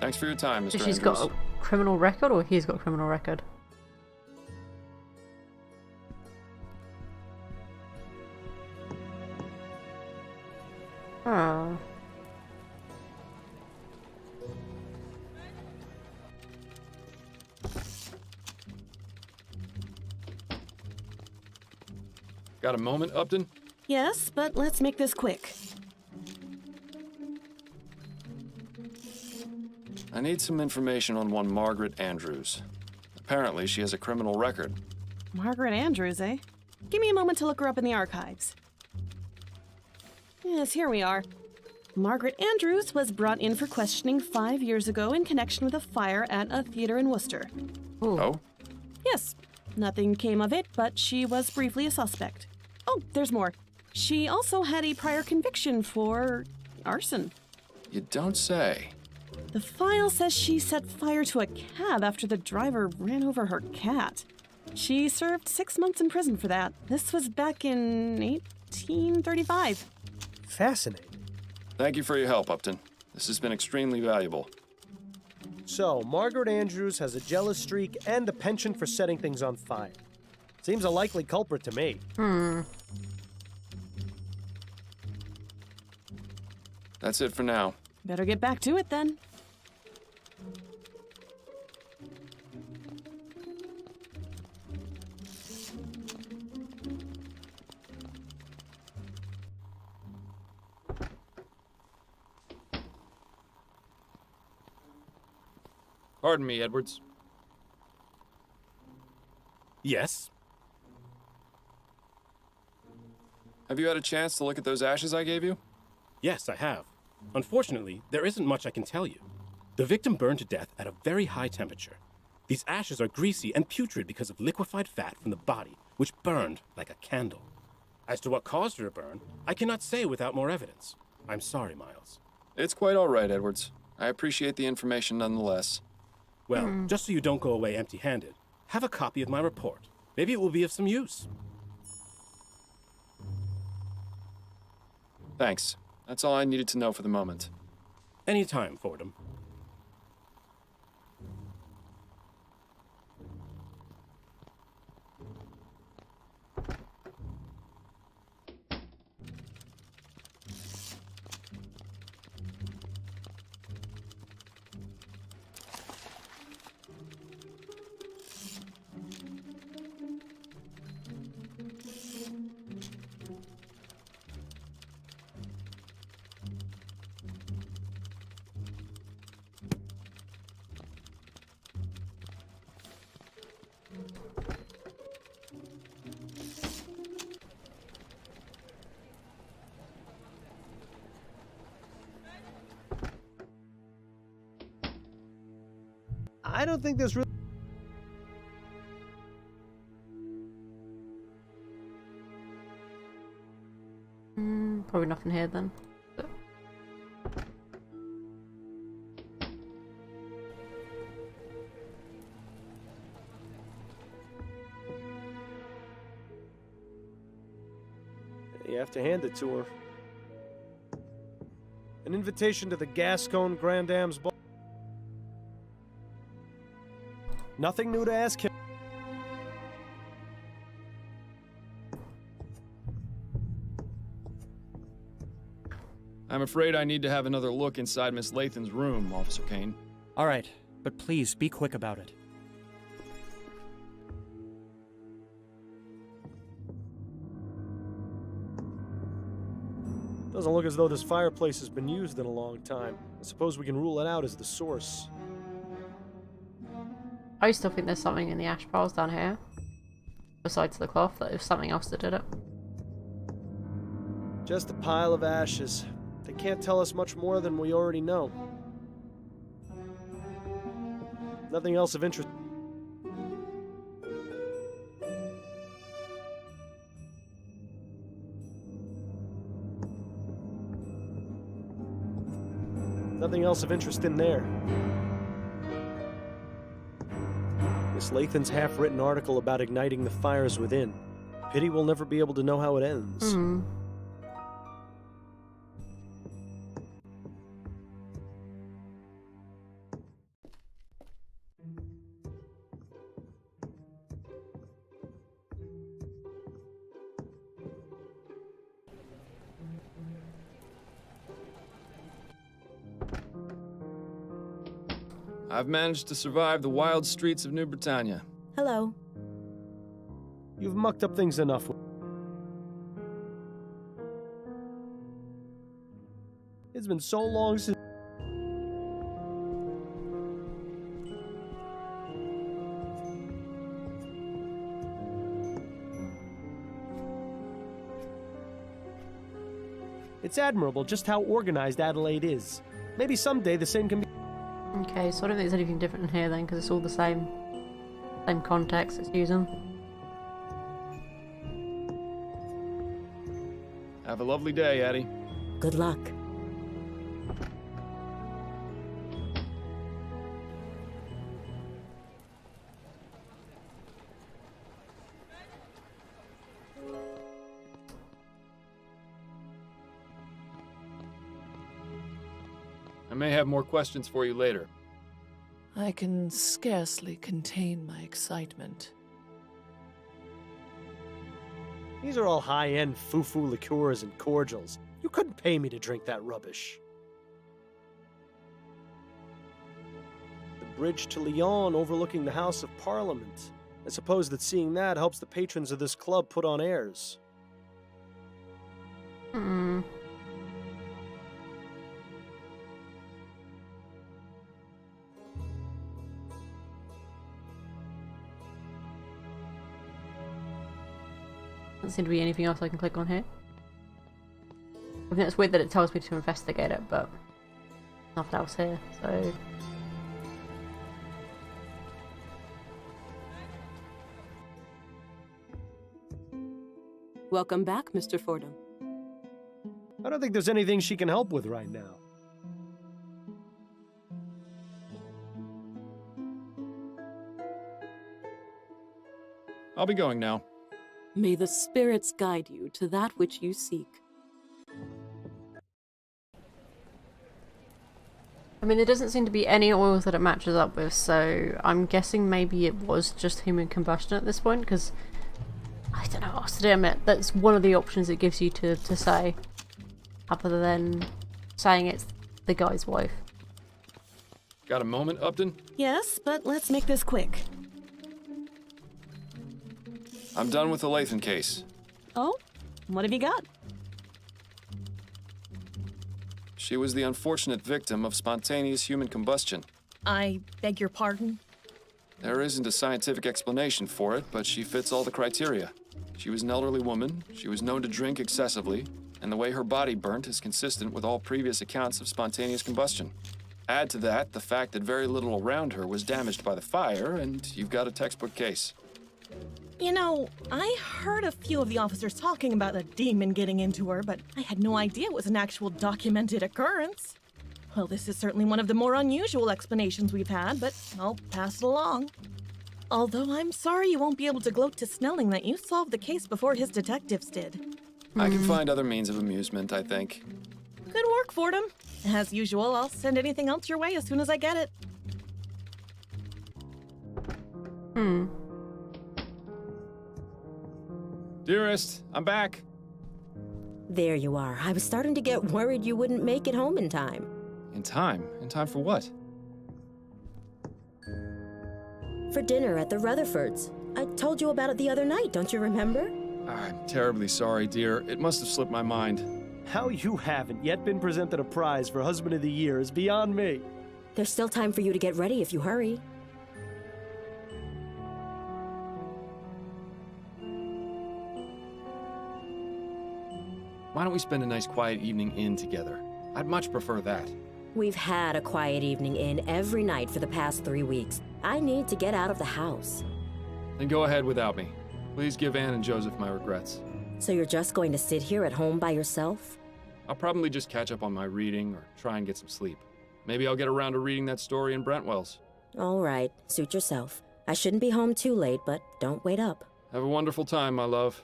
Thanks for your time, Mr. So she's Andrews. got a criminal record, or he's got a criminal record? Oh. Got a moment, Upton? Yes, but let's make this quick. I need some information on one Margaret Andrews. Apparently, she has a criminal record. Margaret Andrews, eh? Give me a moment to look her up in the archives. Yes, here we are. Margaret Andrews was brought in for questioning 5 years ago in connection with a fire at a theater in Worcester. Ooh. Oh? Yes, nothing came of it, but she was briefly a suspect. Oh, there's more. She also had a prior conviction for arson. You don't say. The file says she set fire to a cab after the driver ran over her cat. She served 6 months in prison for that. This was back in 1835. Fascinating. Thank you for your help, Upton. This has been extremely valuable. So, Margaret Andrews has a jealous streak and a penchant for setting things on fire. Seems a likely culprit to me. That's it for now. Better get back to it then. Pardon me, Edwards. Yes? Have you had a chance to look at those ashes I gave you? Yes, I have. Unfortunately, there isn't much I can tell you. The victim burned to death at a very high temperature. These ashes are greasy and putrid because of liquefied fat from the body, which burned like a candle. As to what caused her to burn, I cannot say without more evidence. I'm sorry, Miles. It's quite all right, Edwards. I appreciate the information nonetheless. Well, just so you don't go away empty-handed, have a copy of my report. Maybe it will be of some use. Thanks. That's all I needed to know for the moment. Anytime, Fordham. I don't think this really... Probably nothing here then. You have to hand it to her. An invitation to the Gascon Grand Dame's ball. Nothing new to ask him. I'm afraid I need to have another look inside Miss Lathan's room, Officer Kane. All right, but please be quick about it. Doesn't look as though this fireplace has been used in a long time. I suppose we can rule it out as the source. I still think there's something in the ash piles down here. Besides the cloth, that there's something else that did it. Just a pile of ashes. They can't tell us much more than we already know. Nothing else of interest. Nothing else of interest in there. Miss Lathan's half-written article about igniting the fires within. Pity we'll never be able to know how it ends. I've managed to survive the wild streets of New Britannia. Hello. You've mucked up things enough. It's been so long since... It's admirable just how organized Adelaide is. Maybe someday the same can be... Okay, so I don't think there's anything different in here then, because it's all the same context it's using. Have a lovely day, Addie. Good luck. I may have more questions for you later. I can scarcely contain my excitement. These are all high-end foo-foo liqueurs and cordials. You couldn't pay me to drink that rubbish. The bridge to Lyon overlooking the House of Parliament. I suppose that seeing that helps the patrons of this club put on airs. Doesn't seem to be anything else I can click on here. I think it's weird that it tells me to investigate it, but nothing else here, so... Welcome back, Mr. Fordham. I don't think there's anything she can help with right now. I'll be going now. May the spirits guide you to that which you seek. I mean, there doesn't seem to be any oils that it matches up with, so I'm guessing maybe it was just human combustion at this point, because I don't know, I admit, that's one of the options it gives you to say, other than saying it's the guy's wife. Got a moment, Upton? Yes, but let's make this quick. I'm done with the Lathan case. Oh? What have you got? She was the unfortunate victim of spontaneous human combustion. I beg your pardon? There isn't a scientific explanation for it, but she fits all the criteria. She was an elderly woman, she was known to drink excessively, and the way her body burnt is consistent with all previous accounts of spontaneous combustion. Add to that the fact that very little around her was damaged by the fire, and you've got a textbook case. You know, I heard a few of the officers talking about a demon getting into her, but I had no idea it was an actual documented occurrence. Well, this is certainly one of the more unusual explanations we've had, but I'll pass it along. Although I'm sorry you won't be able to gloat to Snelling that you solved the case before his detectives did. I can find other means of amusement, I think. Good work, Fordham. As usual, I'll send anything else your way as soon as I get it. Dearest, I'm back. There you are. I was starting to get worried you wouldn't make it home in time. In time? In time for what? For dinner at the Rutherfords. I told you about it the other night, don't you remember? I'm terribly sorry, dear. It must have slipped my mind. How you haven't yet been presented a prize for Husband of the Year is beyond me. There's still time for you to get ready if you hurry. Why don't we spend a nice quiet evening in together? I'd much prefer that. We've had a quiet evening in every night for the past 3 weeks. I need to get out of the house. Then go ahead without me. Please give Anne and Joseph my regrets. So you're just going to sit here at home by yourself? I'll probably just catch up on my reading or try and get some sleep. Maybe I'll get around to reading that story in Brentwell's. All right, suit yourself. I shouldn't be home too late, but don't wait up. Have a wonderful time, my love.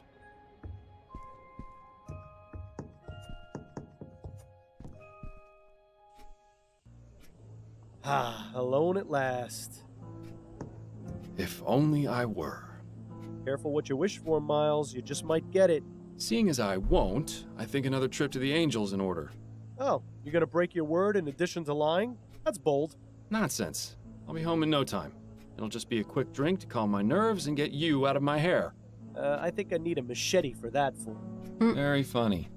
Ah, alone at last. If only I were. Careful what you wish for, Miles. You just might get it. Seeing as I won't, I think another trip to the Angels in order. Oh, you're gonna break your word in addition to lying? That's bold. Nonsense. I'll be home in no time. It'll just be a quick drink to calm my nerves and get you out of my hair. I think I need a machete for that fool. Very funny.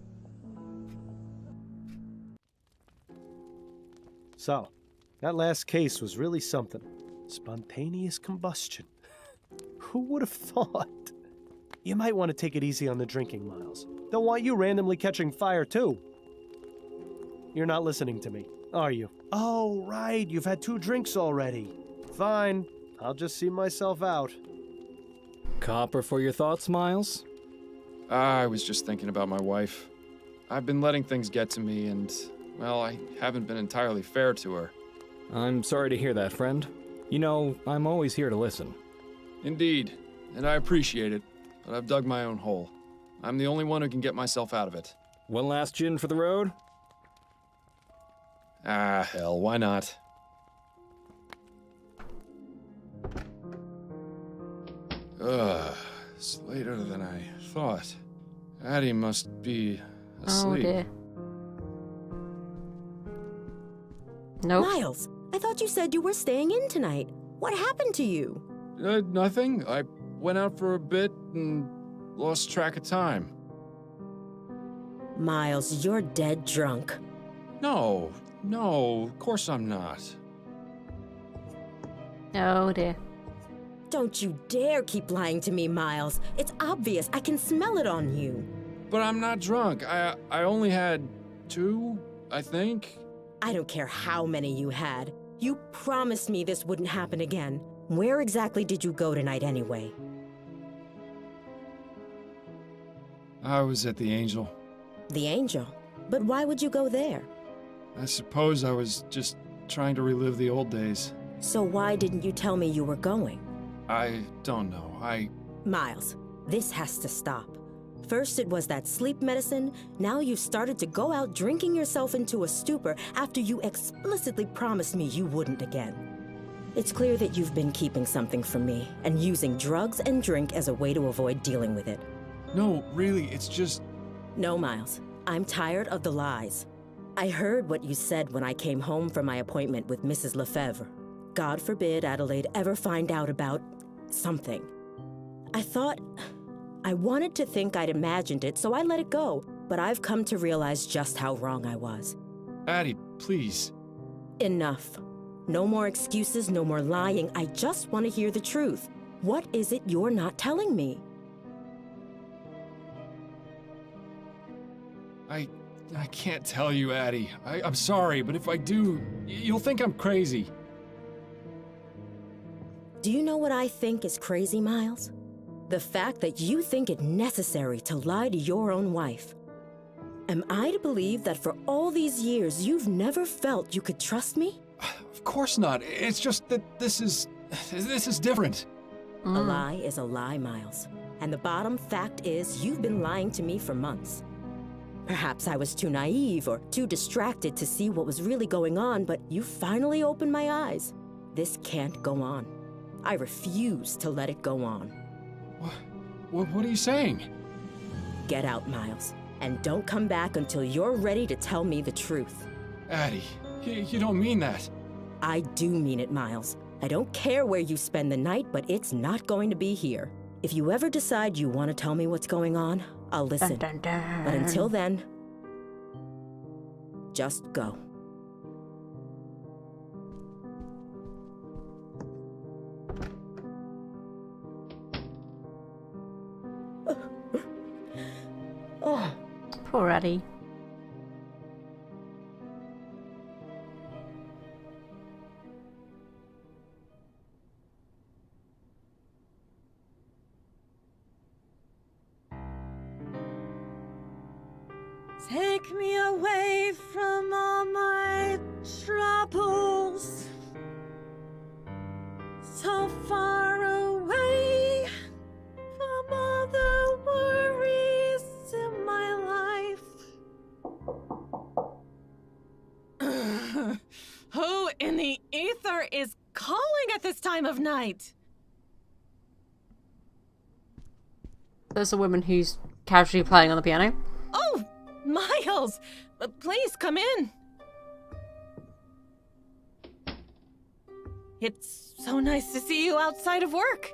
So, that last case was really something. Spontaneous combustion. Who would have thought? You might want to take it easy on the drinking, Miles. Don't want you randomly catching fire, too. You're not listening to me, are you? Oh, right, you've had 2 drinks already. Fine, I'll just see myself out. Copper for your thoughts, Miles? I was just thinking about my wife. I've been letting things get to me and, well, I haven't been entirely fair to her. I'm sorry to hear that, friend. You know, I'm always here to listen. Indeed, and I appreciate it, but I've dug my own hole. I'm the only one who can get myself out of it. One last gin for the road? Ah, hell, why not? It's later than I thought. Addie must be asleep. Oh dear. Nope. Miles, I thought you said you were staying in tonight. What happened to you? Nothing. I went out for a bit and lost track of time. Miles, you're dead drunk. No, of course I'm not. Oh dear. Don't you dare keep lying to me, Miles. It's obvious. I can smell it on you. But I'm not drunk. I only had 2, I think. I don't care how many you had. You promised me this wouldn't happen again. Where exactly did you go tonight anyway? I was at the Angel. The Angel? But why would you go there? I suppose I was just trying to relive the old days. So why didn't you tell me you were going? I don't know. Miles, this has to stop. First it was that sleep medicine, now you've started to go out drinking yourself into a stupor after you explicitly promised me you wouldn't again. It's clear that you've been keeping something from me and using drugs and drink as a way to avoid dealing with it. No, really, it's just... No, Miles. I'm tired of the lies. I heard what you said when I came home from my appointment with Mrs. Lefebvre. God forbid Adelaide ever find out about something. I wanted to think I'd imagined it, so I let it go, but I've come to realize just how wrong I was. Addie, please. Enough. No more excuses, no more lying. I just want to hear the truth. What is it you're not telling me? I can't tell you, Addie. I'm sorry, but if I do, you'll think I'm crazy. Do you know what I think is crazy, Miles? The fact that you think it necessary to lie to your own wife. Am I to believe that for all these years you've never felt you could trust me? Of course not. It's just that this is different. A lie is a lie, Miles. And the bottom fact is you've been lying to me for months. Perhaps I was too naive or too distracted to see what was really going on, but you finally opened my eyes. This can't go on. I refuse to let it go on. What are you saying? Get out, Miles, and don't come back until you're ready to tell me the truth. Addie, you don't mean that. I do mean it, Miles. I don't care where you spend the night, but it's not going to be here. If you ever decide you want to tell me what's going on, I'll listen. Dun, dun, dun. But until then, just go. Oh, poor Addie. Take me away from all my troubles. So far away from all the worries in my life. Who in the ether is calling at this time of night? There's a woman who's casually playing on the piano. Oh, Miles! Please come in. It's so nice to see you outside of work.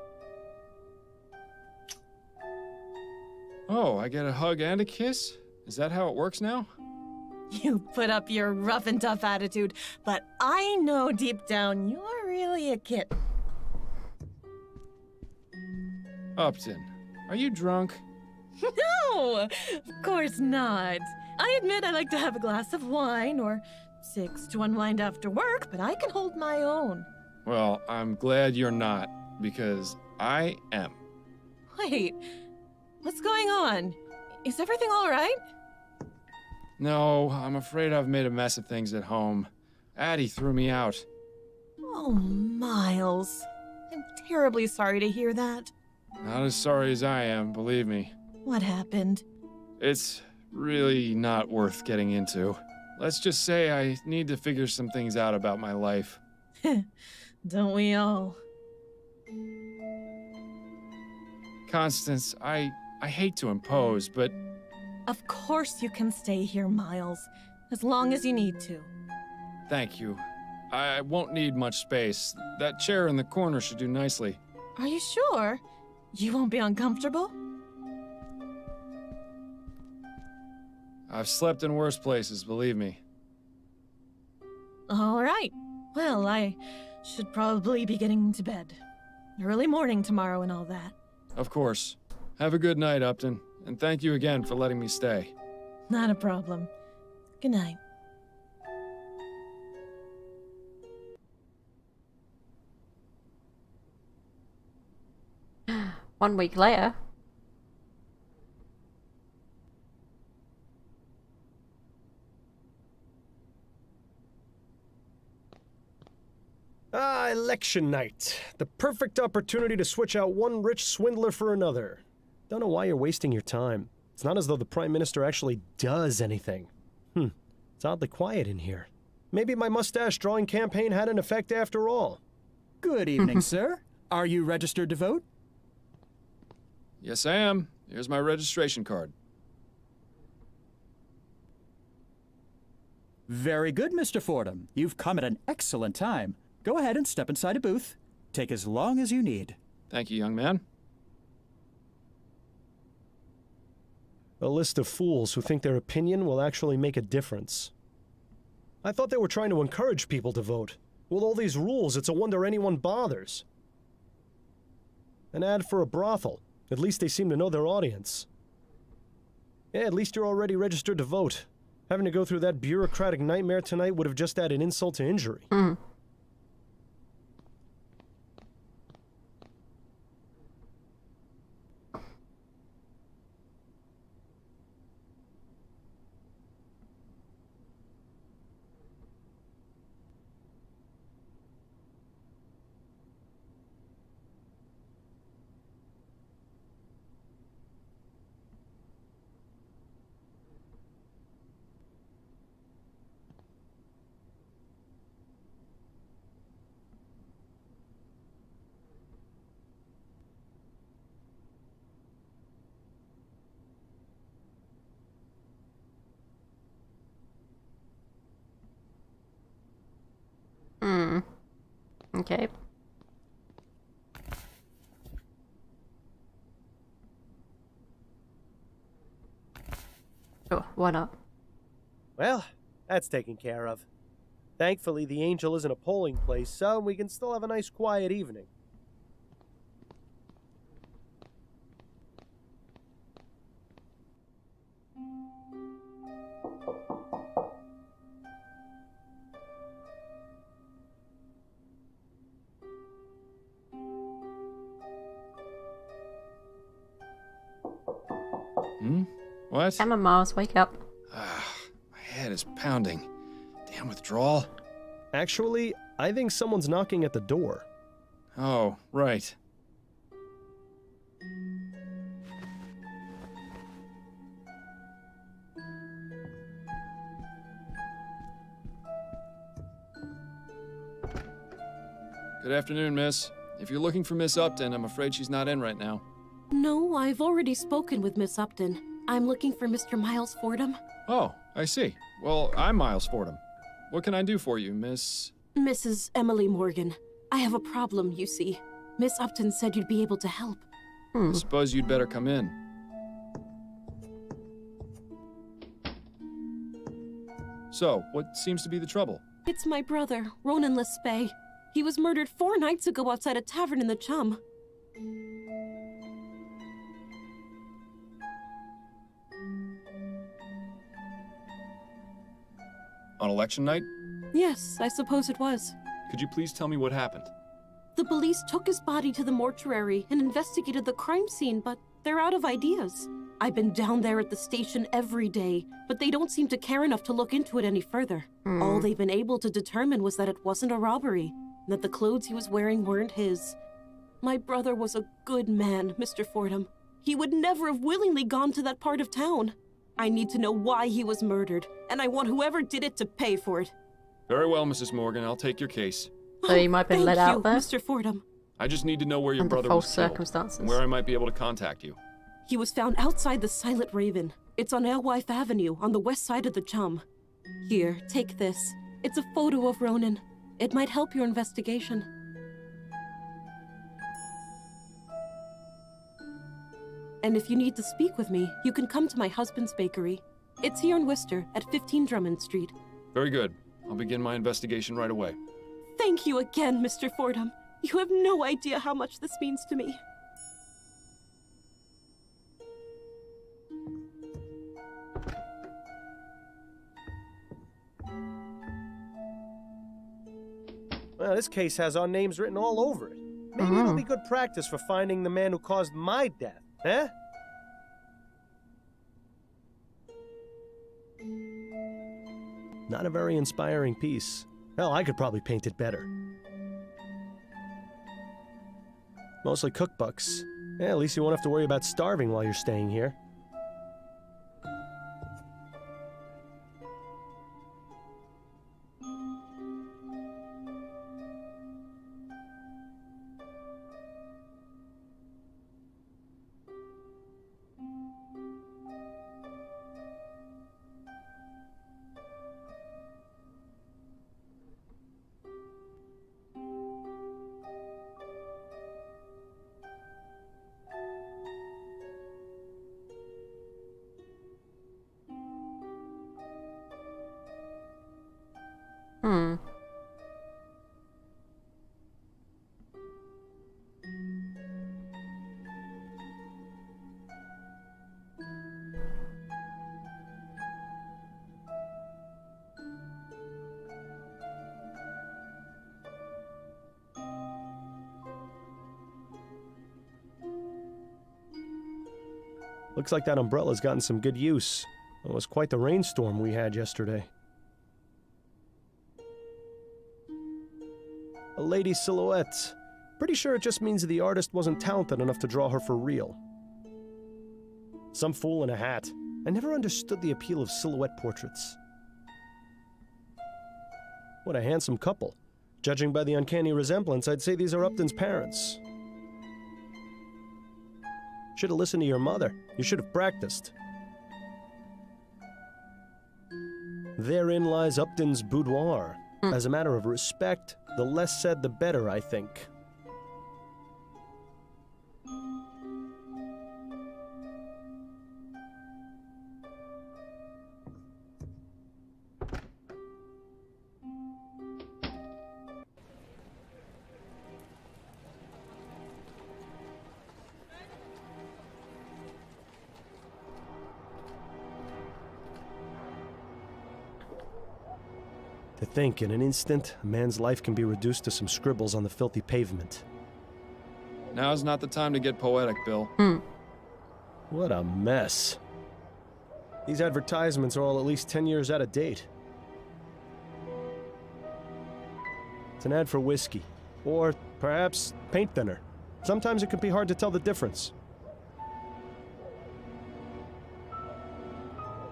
Oh, I get a hug and a kiss? Is that how it works now? You put up your rough and tough attitude, but I know deep down you're really a kid. Upton, are you drunk? No, of course not. I admit I like to have a glass of wine or 6 to unwind after work, but I can hold my own. Well, I'm glad you're not, because I am. Wait, what's going on? Is everything all right? No, I'm afraid I've made a mess of things at home. Addie threw me out. Oh, Miles. I'm terribly sorry to hear that. Not as sorry as I am, believe me. What happened? It's really not worth getting into. Let's just say I need to figure some things out about my life. Don't we all? Constance, I hate to impose, but... Of course you can stay here, Miles. As long as you need to. Thank you. I won't need much space. That chair in the corner should do nicely. Are you sure? You won't be uncomfortable? I've slept in worse places, believe me. All right. Well, I should probably be getting to bed. Early morning tomorrow and all that. Of course. Have a good night, Upton, and thank you again for letting me stay. Not a problem. Good night. One week later. Election night. The perfect opportunity to switch out one rich swindler for another. Don't know why you're wasting your time. It's not as though the Prime Minister actually does anything. It's oddly quiet in here. Maybe my mustache drawing campaign had an effect after all. Good evening, sir. Are you registered to vote? Yes, I am. Here's my registration card. Very good, Mr. Fordham. You've come at an excellent time. Go ahead and step inside a booth. Take as long as you need. Thank you, young man. A list of fools who think their opinion will actually make a difference. I thought they were trying to encourage people to vote. With all these rules, it's a wonder anyone bothers. An ad for a brothel. At least they seem to know their audience. Yeah, at least you're already registered to vote. Having to go through that bureaucratic nightmare tonight would have just added insult to injury. Okay. Sure, why not? Well, that's taken care of. Thankfully, the Angel isn't a polling place, so we can still have a nice quiet evening. What? Come on, Miles, wake up. My head is pounding. Damn withdrawal. Actually, I think someone's knocking at the door. Oh, right. Good afternoon, miss. If you're looking for Miss Upton, I'm afraid she's not in right now. No, I've already spoken with Miss Upton. I'm looking for Mr. Miles Fordham. Oh, I see. Well, I'm Miles Fordham. What can I do for you, Miss... Mrs. Emily Morgan. I have a problem, you see. Miss Upton said you'd be able to help. I suppose you'd better come in. So, what seems to be the trouble? It's my brother, Ronan Lespay. He was murdered 4 nights ago outside a tavern in the Chum. On election night? Yes, I suppose it was. Could you please tell me what happened? The police took his body to the mortuary and investigated the crime scene, but they're out of ideas. I've been down there at the station every day, but they don't seem to care enough to look into it any further. All they've been able to determine was that it wasn't a robbery, and that the clothes he was wearing weren't his. My brother was a good man, Mr. Fordham. He would never have willingly gone to that part of town. I need to know why he was murdered, and I want whoever did it to pay for it. Very well, Mrs. Morgan. I'll take your case. So he might have been let Thank you, out there? Mr. Fordham. I just need to know where your Under brother false was killed, circumstances. and where I might be able to contact you. He was found outside the Silent Raven. It's on Alewife Avenue, on the west side of the Chum. Here, take this. It's a photo of Ronan. It might help your investigation. And if you need to speak with me, you can come to my husband's bakery. It's here in Worcester, at 15 Drummond Street. Very good. I'll begin my investigation right away. Thank you again, Mr. Fordham. You have no idea how much this means to me. Well, this case has our names written all over it. Maybe it'll be good practice for finding the man who caused my death, eh? Not a very inspiring piece. Hell, I could probably paint it better. Mostly cookbooks. Yeah, at least you won't have to worry about starving while you're staying here. Looks like that umbrella's gotten some good use. It was quite the rainstorm we had yesterday. A lady silhouette. Pretty sure it just means the artist wasn't talented enough to draw her for real. Some fool in a hat. I never understood the appeal of silhouette portraits. What a handsome couple. Judging by the uncanny resemblance, I'd say these are Upton's parents. Should have listened to your mother. You should have practiced. Therein lies Upton's boudoir. As a matter of respect, the less said the better, I think. To think, in an instant, a man's life can be reduced to some scribbles on the filthy pavement. Now's not the time to get poetic, Bill. What a mess. These advertisements are all at least 10 years out of date. It's an ad for whiskey. Or perhaps paint thinner. Sometimes it can be hard to tell the difference.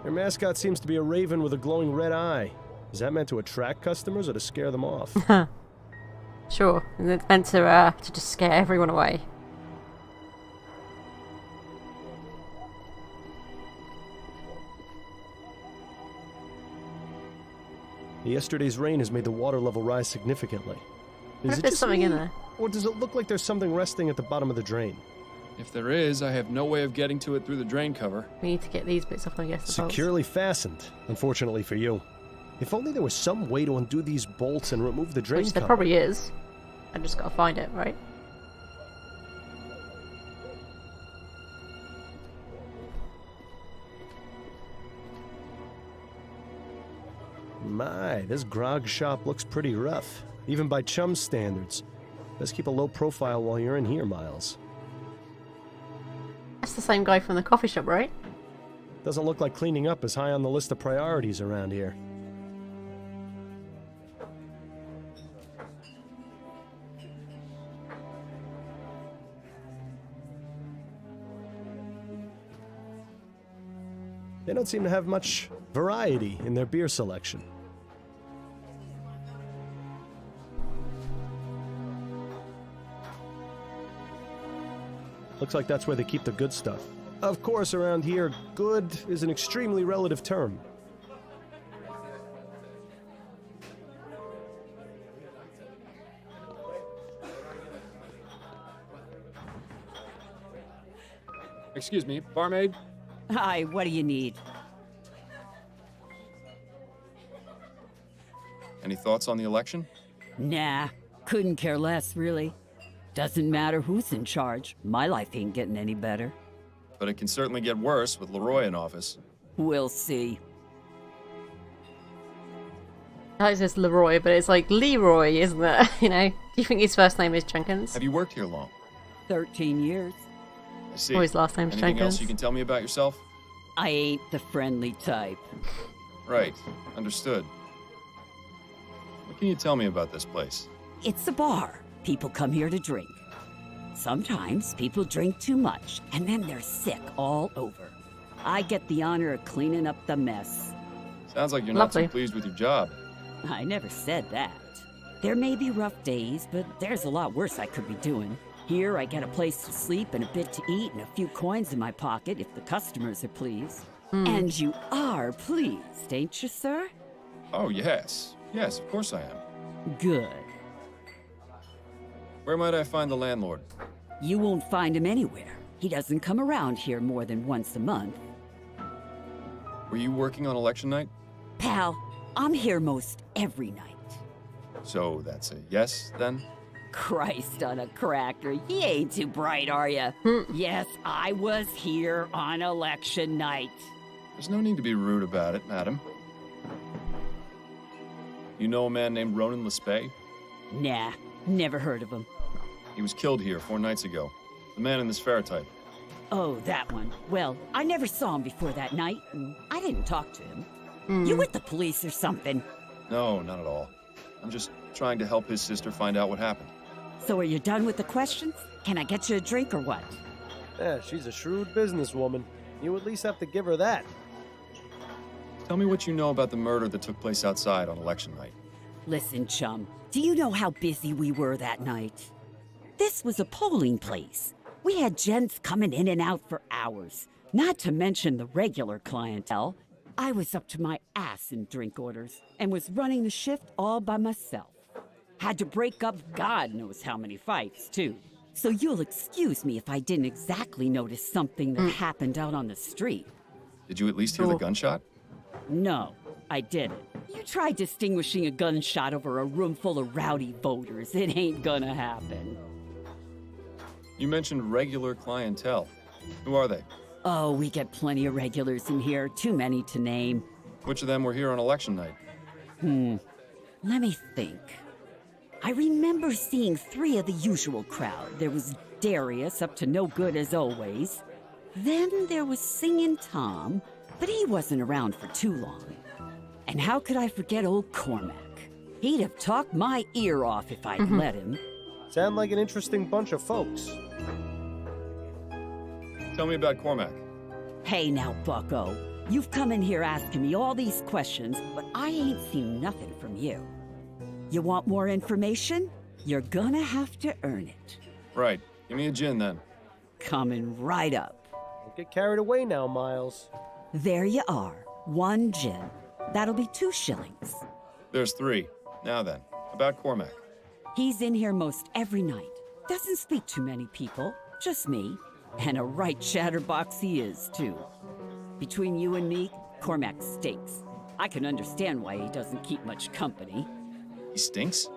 Your mascot seems to be a raven with a glowing red eye. Is that meant to attract customers or to scare them off? Sure, and it's meant to just scare everyone away. Yesterday's rain has made the water level rise significantly. What if there's something in there? Or does it look like there's something resting at the bottom of the drain? If there is, I have no way of getting to it through the drain cover. We need to get these bits off, I guess. Securely fastened, unfortunately for you. If only there was some way to undo these bolts and remove the drain Which cover. there probably is. I just gotta find it, right? My, this grog shop looks pretty rough, even by chum standards. Let's keep a low profile while you're in here, Miles. That's the same guy from the coffee shop, right? Doesn't look like cleaning up is high on the list of priorities around here. They don't seem to have much variety in their beer selection. Looks like that's where they keep the good stuff. Of course, around here, good is an extremely relative term. Excuse me, barmaid? Hi, what do you need? Any thoughts on the election? Nah, couldn't care less, really. Doesn't matter who's in charge. My life ain't getting any better. But it can certainly get worse with Leroy in office. We'll see. That says Leroy, but it's like Leroy, isn't it? You know? Do you think his first name is Jenkins? Have you worked here long? 13 years. I see. Or his last name's Anything Jenkins. else you can tell me about yourself? I ain't the friendly type. Right. Understood. What can you tell me about this place? It's a bar. People come here to drink. Sometimes people drink too much, and then they're sick all over. I get the honor of cleaning up the mess. Sounds like you're not Lovely. too pleased with your job. I never said that. There may be rough days, but there's a lot worse I could be doing. Here, I get a place to sleep and a bit to eat and a few coins in my pocket if the customers are pleased. And you are pleased, ain't you, sir? Oh, yes. Yes, of course I am. Good. Where might I find the landlord? You won't find him anywhere. He doesn't come around here more than once a month. Were you working on election night? Pal, I'm here most every night. So that's a yes, then? Christ on a cracker, you ain't too bright, are you? Yes, I was here on election night. There's no need to be rude about it, madam. You know a man named Ronan Lespay? Nah, never heard of him. He was killed here 4 nights ago. The man in this ferrotype. Oh, that one. Well, I never saw him before that night, and I didn't talk to him. You with the police or something? No, not at all. I'm just trying to help his sister find out what happened. So are you done with the questions? Can I get you a drink or what? Yeah, she's a shrewd businesswoman. You at least have to give her that. Tell me what you know about the murder that took place outside on election night. Listen, chum, do you know how busy we were that night? This was a polling place. We had gents coming in and out for hours, not to mention the regular clientele. I was up to my ass in drink orders and was running the shift all by myself. Had to break up God knows how many fights, too. So you'll excuse me if I didn't exactly notice something that happened out on the street. Did you at least hear the gunshot? No, I didn't. You try distinguishing a gunshot over a room full of rowdy voters. It ain't gonna happen. You mentioned regular clientele. Who are they? Oh, we get plenty of regulars in here. Too many to name. Which of them were here on election night? Let me think. I remember seeing 3 of the usual crowd. There was Darius, up to no good as always. Then there was Singin' Tom, But he wasn't around for too long. And how could I forget old Cormac? He'd have talked my ear off if I'd let him. Sound like an interesting bunch of folks. Tell me about Cormac. Hey now, bucko. You've come in here asking me all these questions, but I ain't seen nothing from you. You want more information? You're gonna have to earn it. Right. Give me a gin, then. Coming right up. Don't get carried away now, Miles. There you are. 1 gin. That'll be 2 shillings. There's 3. Now then, about Cormac. He's in here most every night. Doesn't speak to many people, just me. And a right chatterbox he is, too. Between you and me, Cormac stinks. I can understand why he doesn't keep much company. He stinks?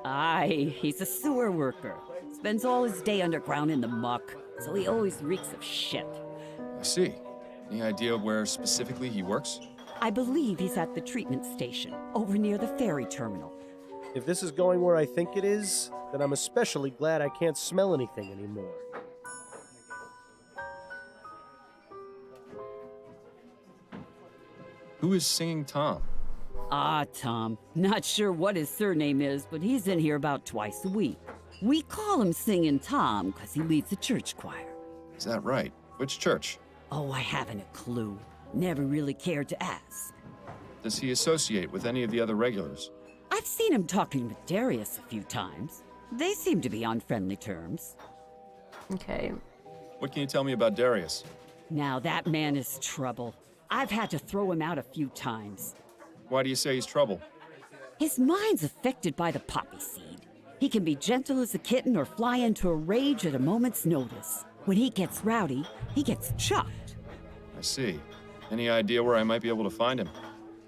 Aye, he's a sewer worker. Spends all his day underground in the muck, so he always reeks of shit. I see. Any idea where specifically he works? I believe he's at the treatment station, over near the ferry terminal. If this is going where I think it is, then I'm especially glad I can't smell anything anymore. Who is singing Tom? Ah, Tom. Not sure what his surname is, but he's in here about twice a week. We call him Singing Tom because he leads the church choir. Is that right? Which church? Oh, I haven't a clue. Never really cared to ask. Does he associate with any of the other regulars? I've seen him talking with Darius a few times. They seem to be on friendly terms. Okay. What can you tell me about Darius? Now that man is trouble. I've had to throw him out a few times. Why do you say he's trouble? His mind's affected by the poppy seed. He can be gentle as a kitten or fly into a rage at a moment's notice. When he gets rowdy, he gets chucked. I see. Any idea where I might be able to find him?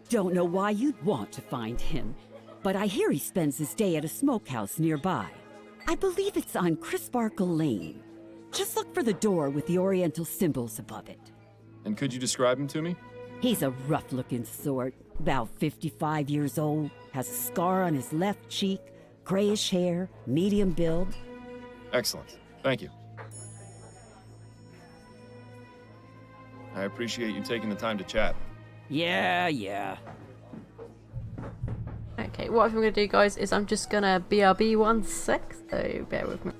Don't know why you'd want to find him, but I hear he spends his day at a smokehouse nearby. I believe it's on Crisparkle Lane. Just look for the door with the oriental symbols above it. And could you describe him to me? He's a rough-looking sort, about 55 years old, has a scar on his left cheek, grayish hair, medium build. Excellent. Thank you. I appreciate you taking the time to chat. Yeah. Okay, what I'm going to do, guys, is I'm just going to BRB 1 sec, so bear with me.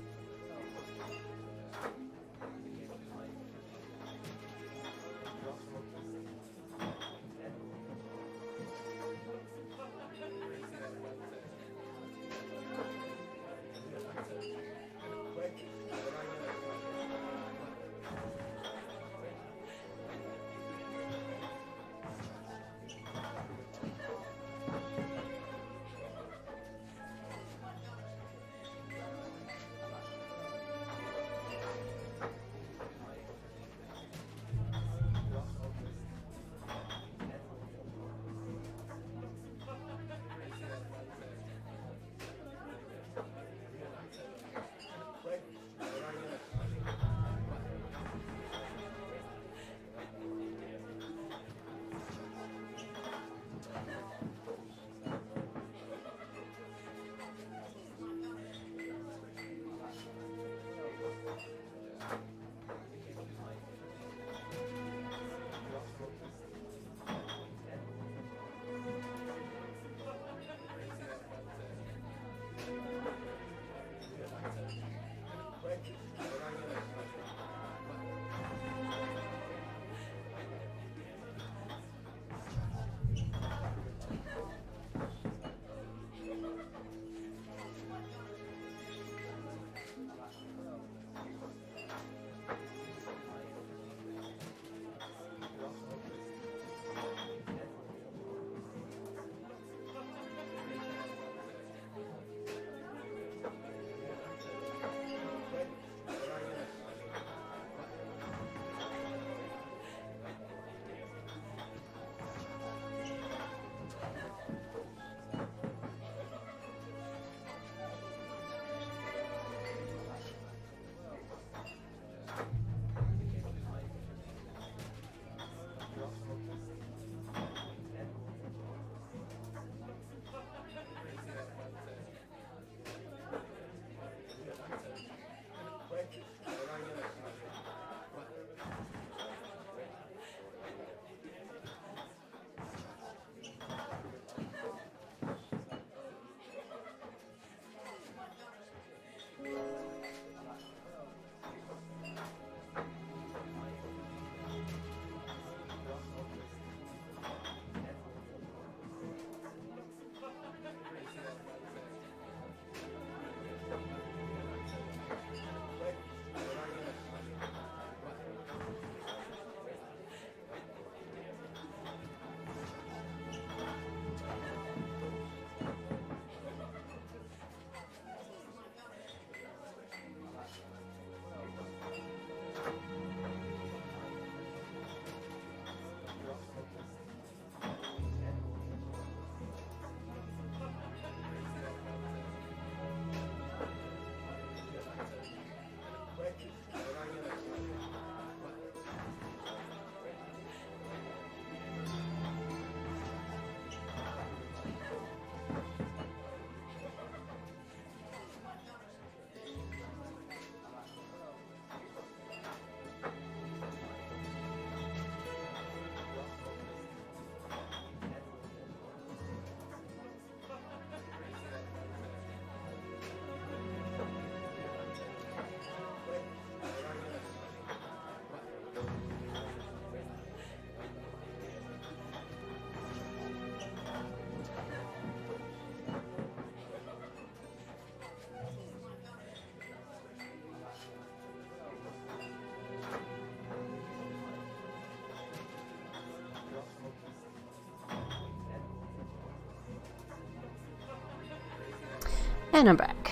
And I'm back.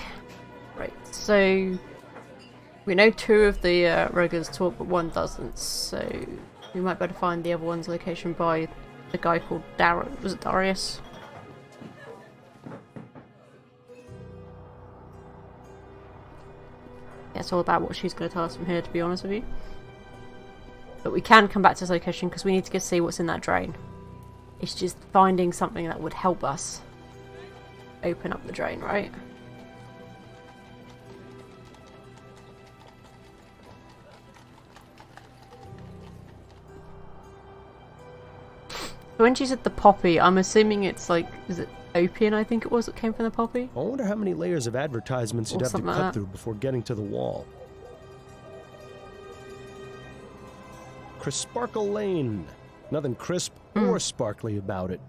Right, so we know 2 of the regulars talk, but 1 doesn't, so we might better find the other one's location by the guy called was it Darius? Yeah, it's all about what she's going to tell us from here, to be honest with you. But we can come back to this location because we need to go see what's in that drain. It's just finding something that would help us open up the drain, right? When she said the poppy, I'm assuming it's like, is it opium, I think it was, that came from the poppy? I wonder how many layers of advertisements you'd have to cut through before getting to the wall. Crisparkle Lane. Nothing crisp or sparkly about it.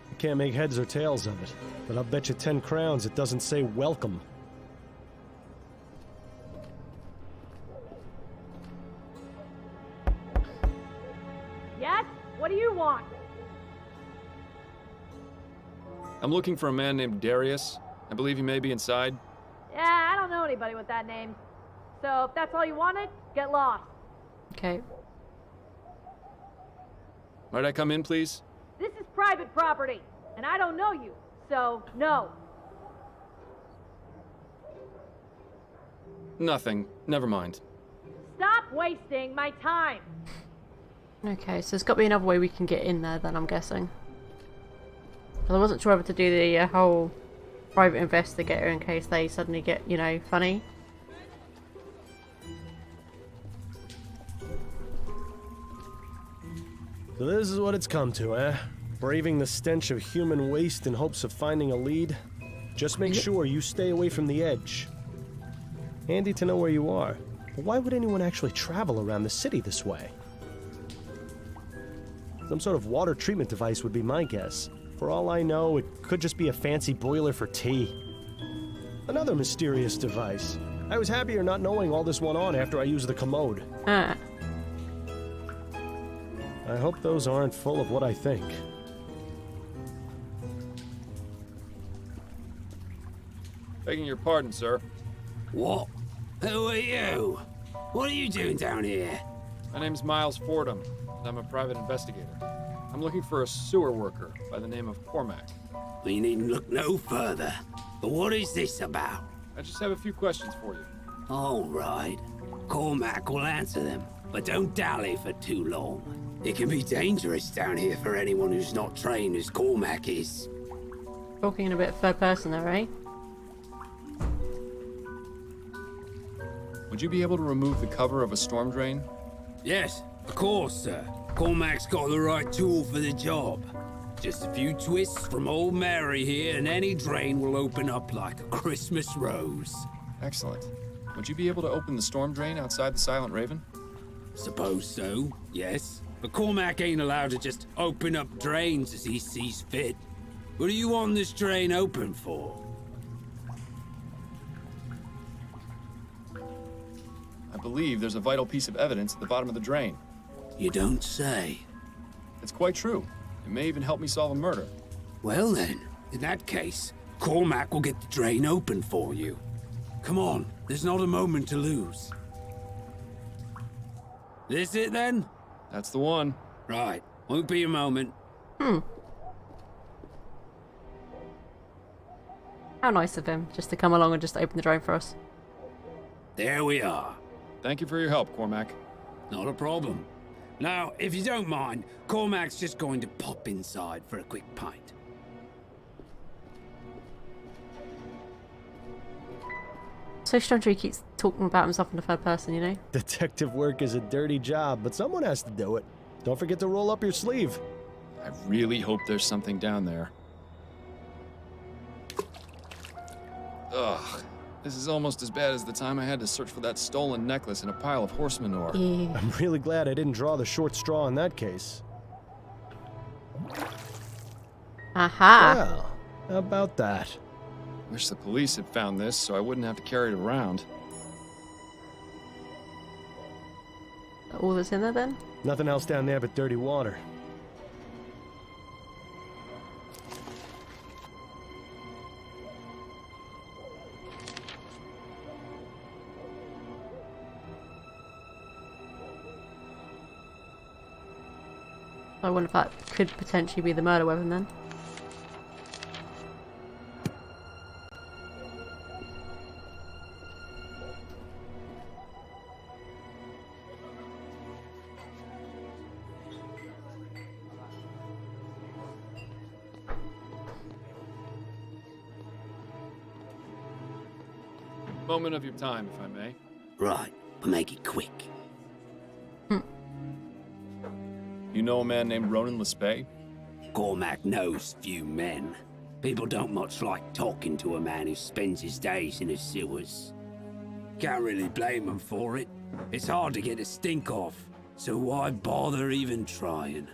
I can't make heads or tails of it, but I'll bet you 10 crowns it doesn't say welcome. Yes? What do you want? I'm looking for a man named Darius. I believe he may be inside. Yeah, I don't know anybody with that name. So if that's all you wanted, get lost. Okay. Might I come in, please? This is private property, and I don't know you, so no. Nothing. Never mind. Stop wasting my time. Okay, so there's got to be another way we can get in there then, I'm guessing. But I wasn't sure whether to do the whole private investigator in case they suddenly get, you know, funny. So this is what it's come to, eh? Braving the stench of human waste in hopes of finding a lead? Just make sure you stay away from the edge. Handy to know where you are. But why would anyone actually travel around the city this way? Some sort of water treatment device would be my guess. For all I know, it could just be a fancy boiler for tea. Another mysterious device. I was happier not knowing all this went on after I used the commode. I hope those aren't full of what I think. Begging your pardon, sir. What? Who are you? What are you doing down here? My name's Miles Fordham, and I'm a private investigator. I'm looking for a sewer worker by the name of Cormac. Well, you needn't look no further. But what is this about? I just have a few questions for you. All right. Cormac will answer them, but don't dally for too long. It can be dangerous down here for anyone who's not trained as Cormac is. Talking in a bit third person there, eh? Would you be able to remove the cover of a storm drain? Yes, of course, sir. Cormac's got the right tool for the job. Just a few twists from old Mary here, and any drain will open up like a Christmas rose. Excellent. Would you be able to open the storm drain outside the Silent Raven? Suppose so, yes. But Cormac ain't allowed to just open up drains as he sees fit. What do you want this drain open for? I believe there's a vital piece of evidence at the bottom of the drain. You don't say. It's quite true. It may even help me solve a murder. Well then, in that case, Cormac will get the drain open for you. Come on, there's not a moment to lose. This it then? That's the one. Right, won't be a moment. How nice of him, just to come along and just open the drain for us. There we are. Thank you for your help, Cormac. Not a problem. Now, if you don't mind, Cormac's just going to pop inside for a quick pint. So strange he keeps talking about himself in the third person, you know? Detective work is a dirty job, but someone has to do it. Don't forget to roll up your sleeve. I really hope there's something down there. Ugh. This is almost as bad as the time I had to search for that stolen necklace in a pile of horse manure. I'm really glad I didn't draw the short straw in that case. Aha! Well, how about that? Wish the police had found this so I wouldn't have to carry it around. All that's in there then? Nothing else down there but dirty water. I wonder if that could potentially be the murder weapon then. Moment of your time, if I may. Right, but make it quick. You know a man named Ronan Lespay? Cormac knows few men. People don't much like talking to a man who spends his days in the sewers. Can't really blame him for it. It's hard to get a stink off, so why bother even trying?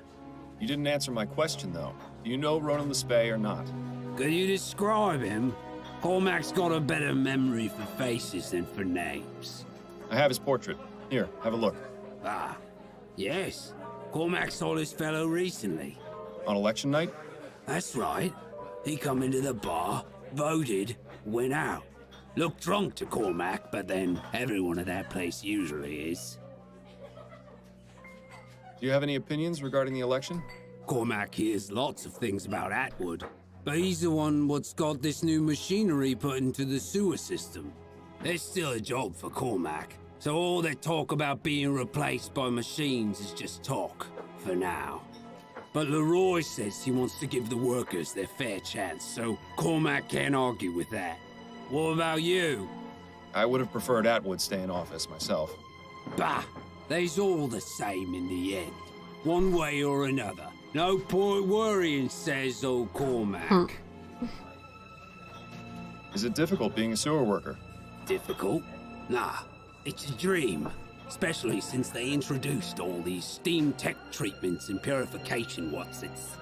You didn't answer my question, though. Do you know Ronan Lespay or not? Could you describe him? Cormac's got a better memory for faces than for names. I have his portrait. Here, have a look. Ah, yes. Cormac saw this fellow recently. On election night? That's right. He come into the bar, voted, went out. Looked drunk to Cormac, but then everyone at that place usually is. Do you have any opinions regarding the election? Cormac hears lots of things about Atwood, but he's the one what's got this new machinery put into the sewer system. There's still a job for Cormac, so all that talk about being replaced by machines is just talk, for now. But Leroy says he wants to give the workers their fair chance, so Cormac can't argue with that. What about you? I would have preferred Atwood stay in office myself. Bah! They's all the same in the end. One way or another. No point worrying, says old Cormac. Is it difficult being a sewer worker? Difficult? Nah, it's a dream. Especially since they introduced all these steam tech treatments and purification whatsits.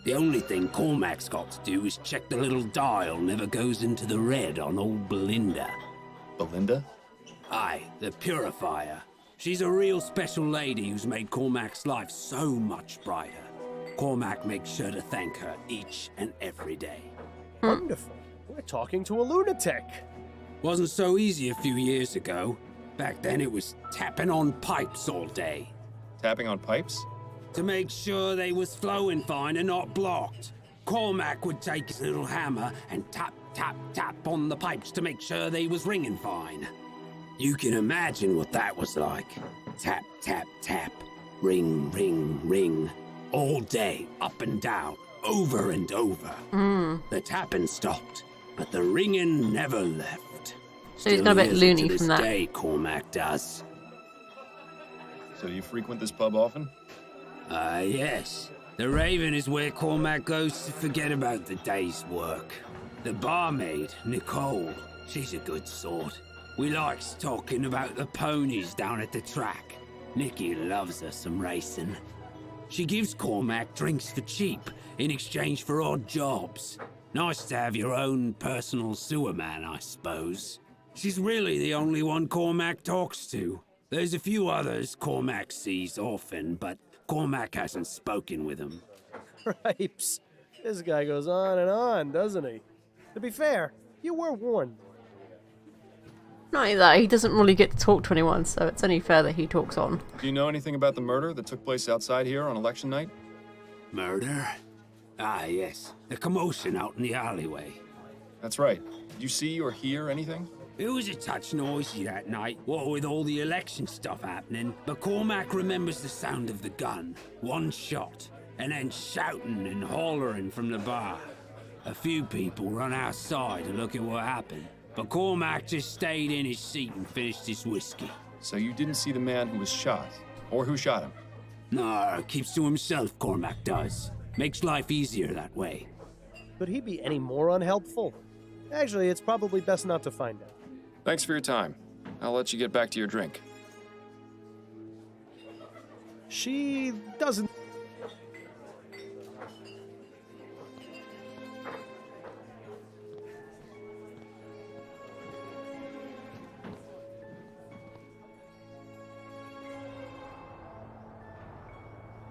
The only thing Cormac's got to do is check the little dial never goes into the red on old Belinda. Belinda? Aye, the purifier. She's a real special lady who's made Cormac's life so much brighter. Cormac makes sure to thank her each and every day. Wonderful. We're talking to a lunatic. Wasn't so easy a few years ago. Back then it was tapping on pipes all day. Tapping on pipes? To make sure they was flowing fine and not blocked. Cormac would take his little hammer and tap, tap, tap on the pipes to make sure they was ringing fine. You can imagine what that was like. Tap, tap, tap. Ring, ring, ring. All day, up and down, over and over. The tapping stopped, but the ringing never left. So he's got a bit loony from that. Day, Cormac does. So you frequent this pub often? Yes. The Raven is where Cormac goes to forget about the day's work. The barmaid, Nicole, she's a good sort. We likes talking about the ponies down at the track. Nicky loves her some racing. She gives Cormac drinks for cheap in exchange for odd jobs. Nice to have your own personal sewer man, I suppose. She's really the only one Cormac talks to. There's a few others Cormac sees often, but Cormac hasn't spoken with them. Cripes. This guy goes on and on, doesn't he? To be fair, you were warned. Not only that, he doesn't really get to talk to anyone, so it's only fair that he talks on. Do you know anything about the murder that took place outside here on election night? Murder? Ah, yes. The commotion out in the alleyway. That's right. Did you see or hear anything? It was a touch noisy that night, what with all the election stuff happening, but Cormac remembers the sound of the gun. One shot, and then shouting and hollering from the bar. A few people run outside to look at what happened, but Cormac just stayed in his seat and finished his whiskey. So you didn't see the man who was shot, or who shot him? No, keeps to himself, Cormac does. Makes life easier that way. Could he be any more unhelpful? Actually, it's probably best not to find out. Thanks for your time. I'll let you get back to your drink. She doesn't...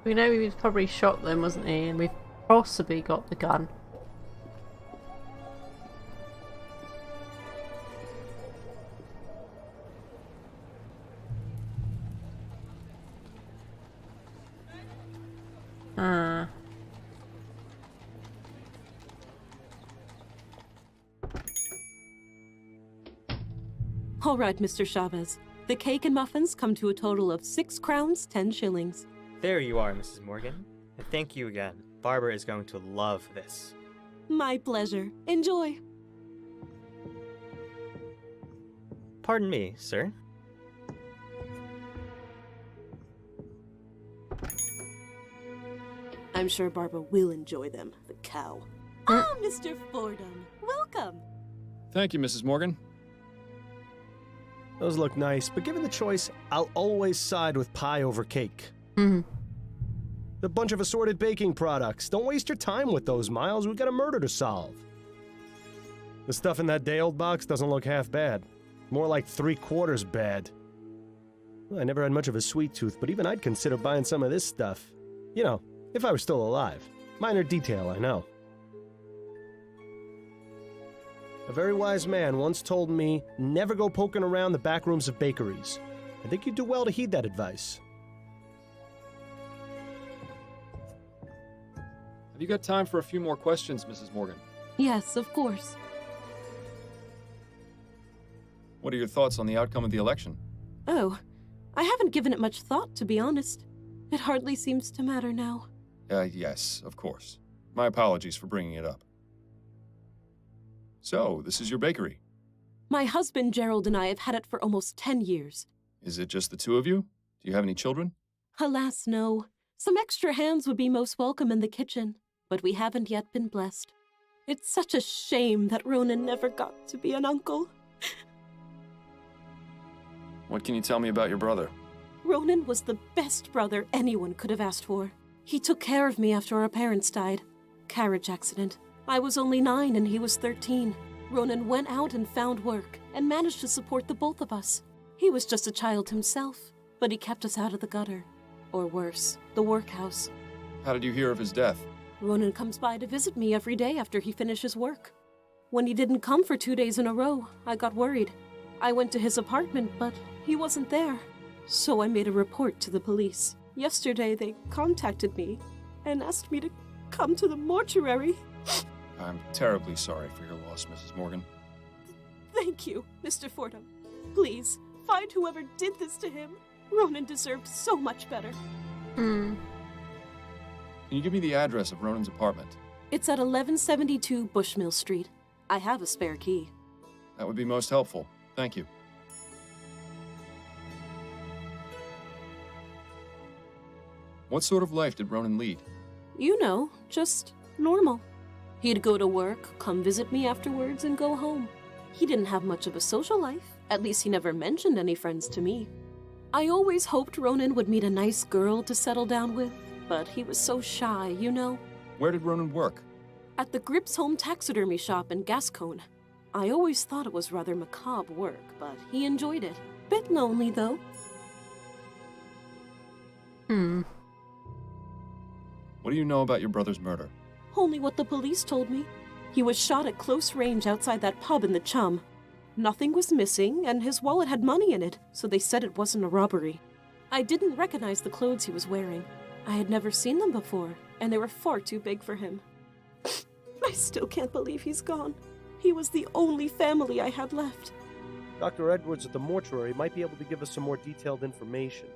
We know he was probably shot then, wasn't he? And we've possibly got the gun. Ah. All right, Mr. Chavez. The cake and muffins come to a total of 6 crowns, 10 shillings. There you are, Mrs. Morgan. And thank you again. Barbara is going to love this. My pleasure. Enjoy. Pardon me, sir. I'm sure Barbara will enjoy them, the cow. Oh, Mr. Fordham, welcome. Thank you, Mrs. Morgan. Those look nice, but given the choice, I'll always side with pie over cake. Mm-hmm. A bunch of assorted baking products. Don't waste your time with those, Miles. We've got a murder to solve. The stuff in that day-old box doesn't look half bad. More like 3/4 bad. Well, I never had much of a sweet tooth, but even I'd consider buying some of this stuff. You know, if I were still alive. Minor detail, I know. A very wise man once told me, never go poking around the back rooms of bakeries. I think you'd do well to heed that advice. Have you got time for a few more questions, Mrs. Morgan? Yes, of course. What are your thoughts on the outcome of the election? Oh, I haven't given it much thought, to be honest. It hardly seems to matter now. Yes, of course. My apologies for bringing it up. So, this is your bakery. My husband Gerald and I have had it for almost 10 years. Is it just the two of you? Do you have any children? Alas, no. Some extra hands would be most welcome in the kitchen, but we haven't yet been blessed. It's such a shame that Ronan never got to be an uncle. What can you tell me about your brother? Ronan was the best brother anyone could have asked for. He took care of me after our parents died. Carriage accident. I was only 9 and he was 13. Ronan went out and found work and managed to support the both of us. He was just a child himself, but he kept us out of the gutter. Or worse, the workhouse. How did you hear of his death? Ronan comes by to visit me every day after he finishes work. When he didn't come for 2 days in a row, I got worried. I went to his apartment, but he wasn't there. So I made a report to the police. Yesterday they contacted me and asked me to come to the mortuary. I'm terribly sorry for your loss, Mrs. Morgan. Thank you, Mr. Fordham. Please, find whoever did this to him. Ronan deserved so much better. Can you give me the address of Ronan's apartment? It's at 1172 Bushmill Street. I have a spare key. That would be most helpful. Thank you. What sort of life did Ronan lead? You know, just normal. He'd go to work, come visit me afterwards, and go home. He didn't have much of a social life. At least he never mentioned any friends to me. I always hoped Ronan would meet a nice girl to settle down with, but he was so shy, you know. Where did Ronan work? At the Grips Home Taxidermy Shop in Gascone. I always thought it was rather macabre work, but he enjoyed it. Bit lonely, though. What do you know about your brother's murder? Only what the police told me. He was shot at close range outside that pub in the Chum. Nothing was missing, and his wallet had money in it, so they said it wasn't a robbery. I didn't recognize the clothes he was wearing. I had never seen them before, and they were far too big for him. I still can't believe he's gone. He was the only family I had left. Dr. Edwards at the mortuary might be able to give us some more detailed information.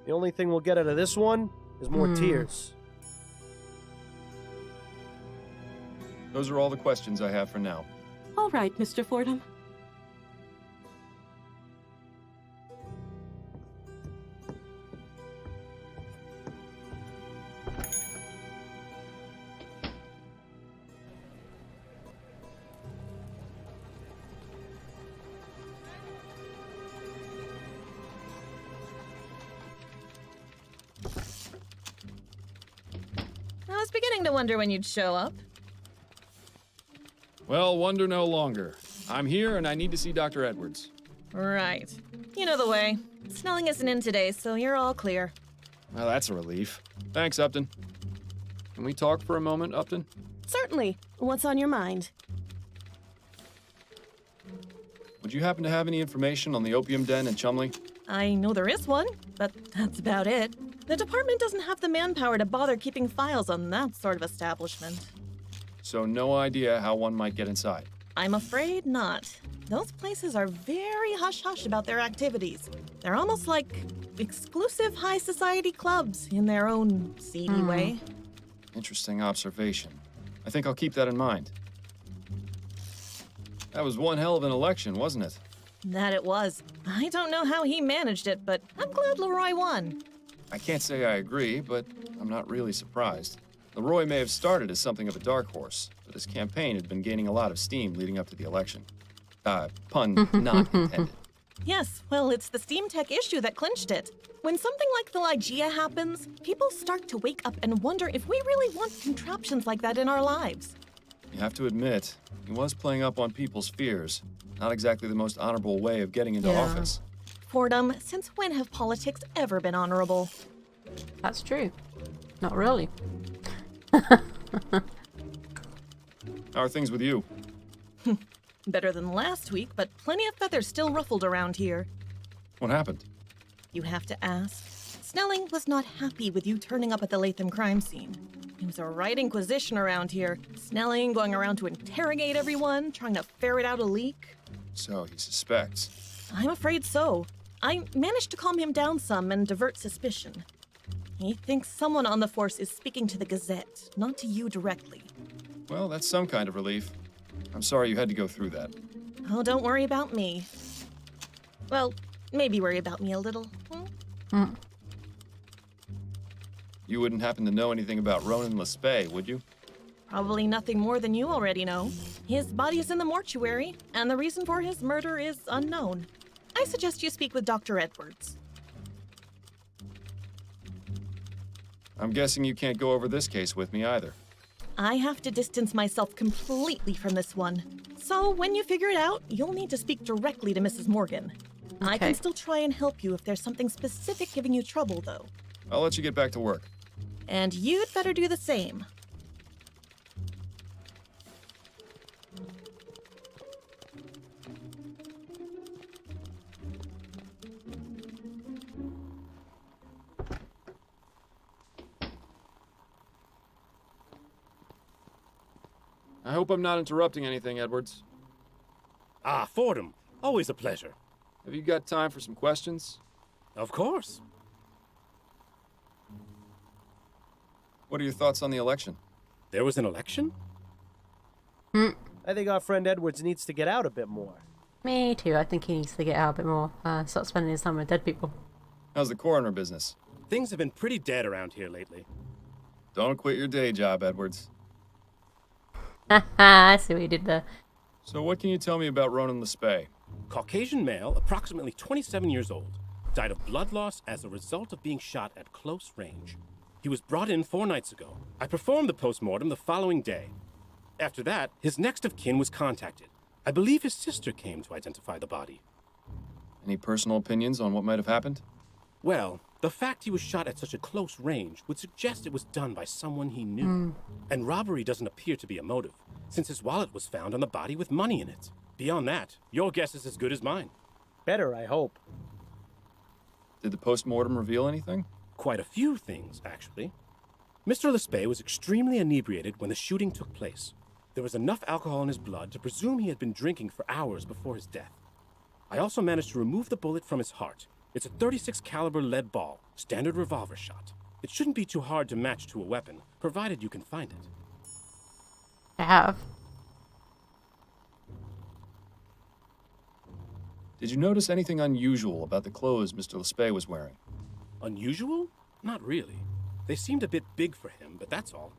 The only thing we'll get out of this one is more tears. Those are all the questions I have for now. All right, Mr. Fordham. I was beginning to wonder when you'd show up. Well, wonder no longer. I'm here and I need to see Dr. Edwards. Right. You know the way. Snelling isn't in today, so you're all clear. Well, that's a relief. Thanks, Upton. Can we talk for a moment, Upton? Certainly. What's on your mind? Would you happen to have any information on the opium den in Chumley? I know there is one, but that's about it. The department doesn't have the manpower to bother keeping files on that sort of establishment. So no idea how one might get inside. I'm afraid not. Those places are very hush-hush about their activities. They're almost like exclusive high society clubs in their own seedy way. Interesting observation. I think I'll keep that in mind. That was one hell of an election, wasn't it? That it was. I don't know how he managed it, but I'm glad Leroy won. I can't say I agree, but I'm not really surprised. Leroy may have started as something of a dark horse, but his campaign had been gaining a lot of steam leading up to the election. Pun not intended. Yes, well, it's the Steam Tech issue that clinched it. When something like the Ligeia happens, people start to wake up and wonder if we really want contraptions like that in our lives. You have to admit, he was playing up on people's fears. Not exactly the most honorable way of getting into office. Fordham, since when have politics ever been honorable? That's true. Not really. How are things with you? Better than last week, but plenty of feathers still ruffled around here. What happened? You have to ask. Snelling was not happy with you turning up at the Latham crime scene. It was a right inquisition around here. Snelling going around to interrogate everyone, trying to ferret out a leak. So he suspects. I'm afraid so. I managed to calm him down some and divert suspicion. He thinks someone on the force is speaking to the Gazette, not to you directly. Well, that's some kind of relief. I'm sorry you had to go through that. Oh, don't worry about me. Well, maybe worry about me a little. You wouldn't happen to know anything about Ronan Lespay, would you? Probably nothing more than you already know. His body is in the mortuary, and the reason for his murder is unknown. I suggest you speak with Dr. Edwards. I'm guessing you can't go over this case with me either. I have to distance myself completely from this one. So when you figure it out, you'll need to speak directly to Mrs. Morgan. I can still try and help you if there's something specific giving you trouble, though. I'll let you get back to work. And you'd better do the same. I hope I'm not interrupting anything, Edwards. Ah, Fordham. Always a pleasure. Have you got time for some questions? Of course. What are your thoughts on the election? There was an election? I think our friend Edwards needs to get out a bit more. Me too. I think he needs to get out a bit more. Stop spending his time with dead people. How's the coroner business? Things have been pretty dead around here lately. Don't quit your day job, Edwards. I see what you did there. So what can you tell me about Ronan Lespay? Caucasian male, approximately 27 years old. Died of blood loss as a result of being shot at close range. He was brought in 4 nights ago. I performed the postmortem the following day. After that, his next of kin was contacted. I believe his sister came to identify the body. Any personal opinions on what might have happened? Well, the fact he was shot at such a close range would suggest it was done by someone he knew. And robbery doesn't appear to be a motive, since his wallet was found on the body with money in it. Beyond that, your guess is as good as mine. Better, I hope. Did the postmortem reveal anything? Quite a few things, actually. Mr. Lespay was extremely inebriated when the shooting took place. There was enough alcohol in his blood to presume he had been drinking for hours before his death. I also managed to remove the bullet from his heart. It's a .36 caliber lead ball, standard revolver shot. It shouldn't be too hard to match to a weapon, provided you can find it. I have. Did you notice anything unusual about the clothes Mr. Lespay was wearing? Unusual? Not really. They seemed a bit big for him, but that's all.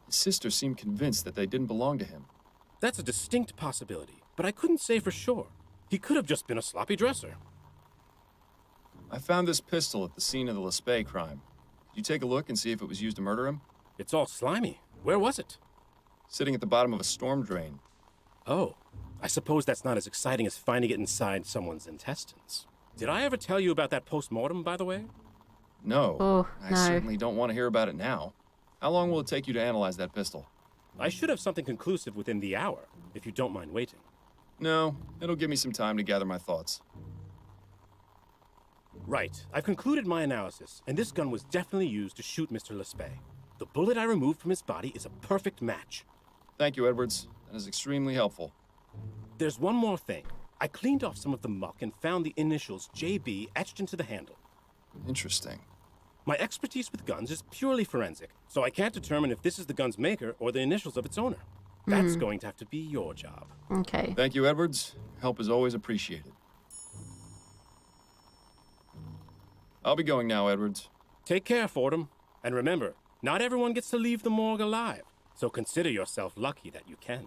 His sister seemed convinced that they didn't belong to him. That's a distinct possibility, but I couldn't say for sure. He could have just been a sloppy dresser. I found this pistol at the scene of the Lespay crime. Could you take a look and see if it was used to murder him? It's all slimy. Where was it? Sitting at the bottom of a storm drain. Oh, I suppose that's not as exciting as finding it inside someone's intestines. Did I ever tell you about that post-mortem, by the way? No. Oh, I certainly don't want to hear about it now. How long will it take you to analyze that pistol? I should have something conclusive within the hour, if you don't mind waiting. No, it'll give me some time to gather my thoughts. Right. I've concluded my analysis, and this gun was definitely used to shoot Mr. Lespay. The bullet I removed from his body is a perfect match. Thank you, Edwards. That is extremely helpful. There's one more thing. I cleaned off some of the muck and found the initials JB etched into the handle. Interesting. My expertise with guns is purely forensic, so I can't determine if this is the gun's maker or the initials of its owner. That's going to have to be your job. Okay. Thank you, Edwards. Help is always appreciated. I'll be going now, Edwards. Take care, Fordham. And remember, not everyone gets to leave the morgue alive, so consider yourself lucky that you can.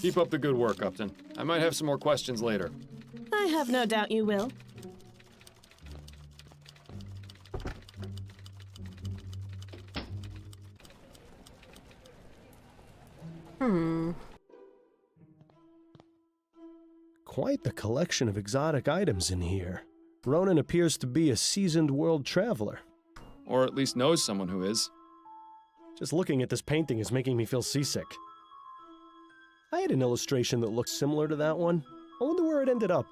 Keep up the good work, Upton. I might have some more questions later. I have no doubt you will. Quite the collection of exotic items in here. Ronan appears to be a seasoned world traveler. Or at least knows someone who is. Just looking at this painting is making me feel seasick. I had an illustration that looked similar to that one. I wonder where it ended up.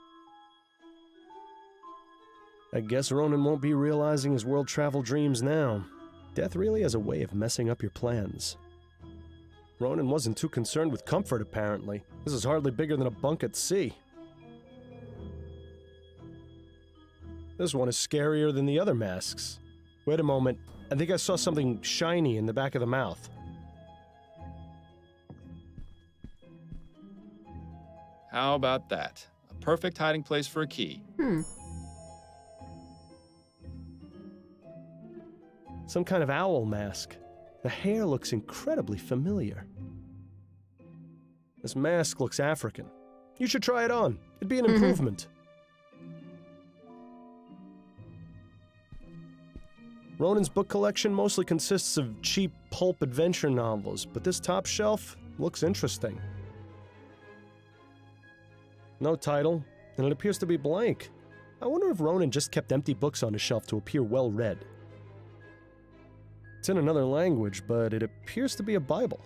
I guess Ronan won't be realizing his world travel dreams now. Death really has a way of messing up your plans. Ronan wasn't too concerned with comfort, apparently. This is hardly bigger than a bunk at sea. This one is scarier than the other masks. Wait a moment. I think I saw something shiny in the back of the mouth. How about that? A perfect hiding place for a key. Some kind of owl mask. The hair looks incredibly familiar. This mask looks African. You should try it on. It'd be an improvement. Ronan's book collection mostly consists of cheap pulp adventure novels, but this top shelf looks interesting. No title, and it appears to be blank. I wonder if Ronan just kept empty books on his shelf to appear well-read. It's in another language, but it appears to be a Bible.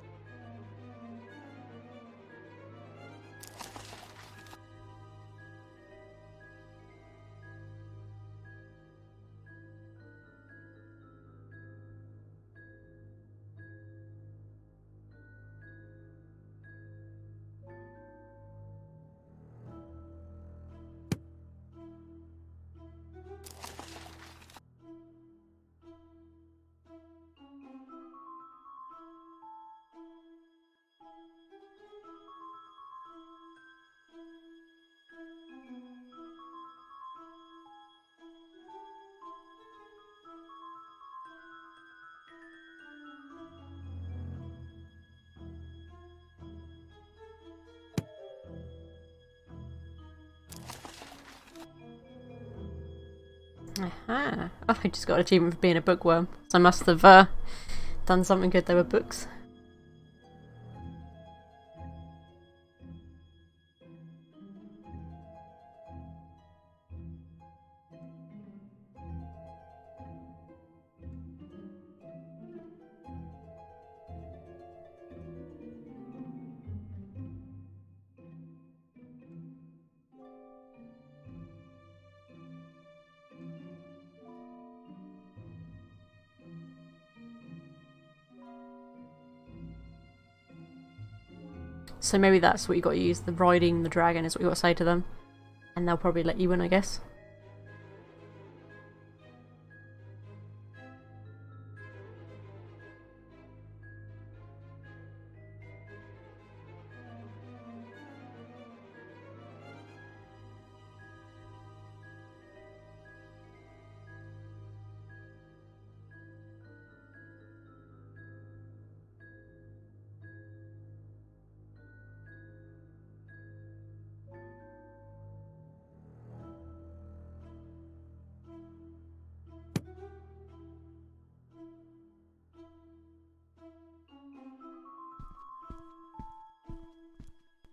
Aha. Oh, I just got an achievement for being a bookworm. So I must have done something good there with books. So maybe that's what you got to use. The riding the dragon is what you got to say to them. And they'll probably let you in, I guess.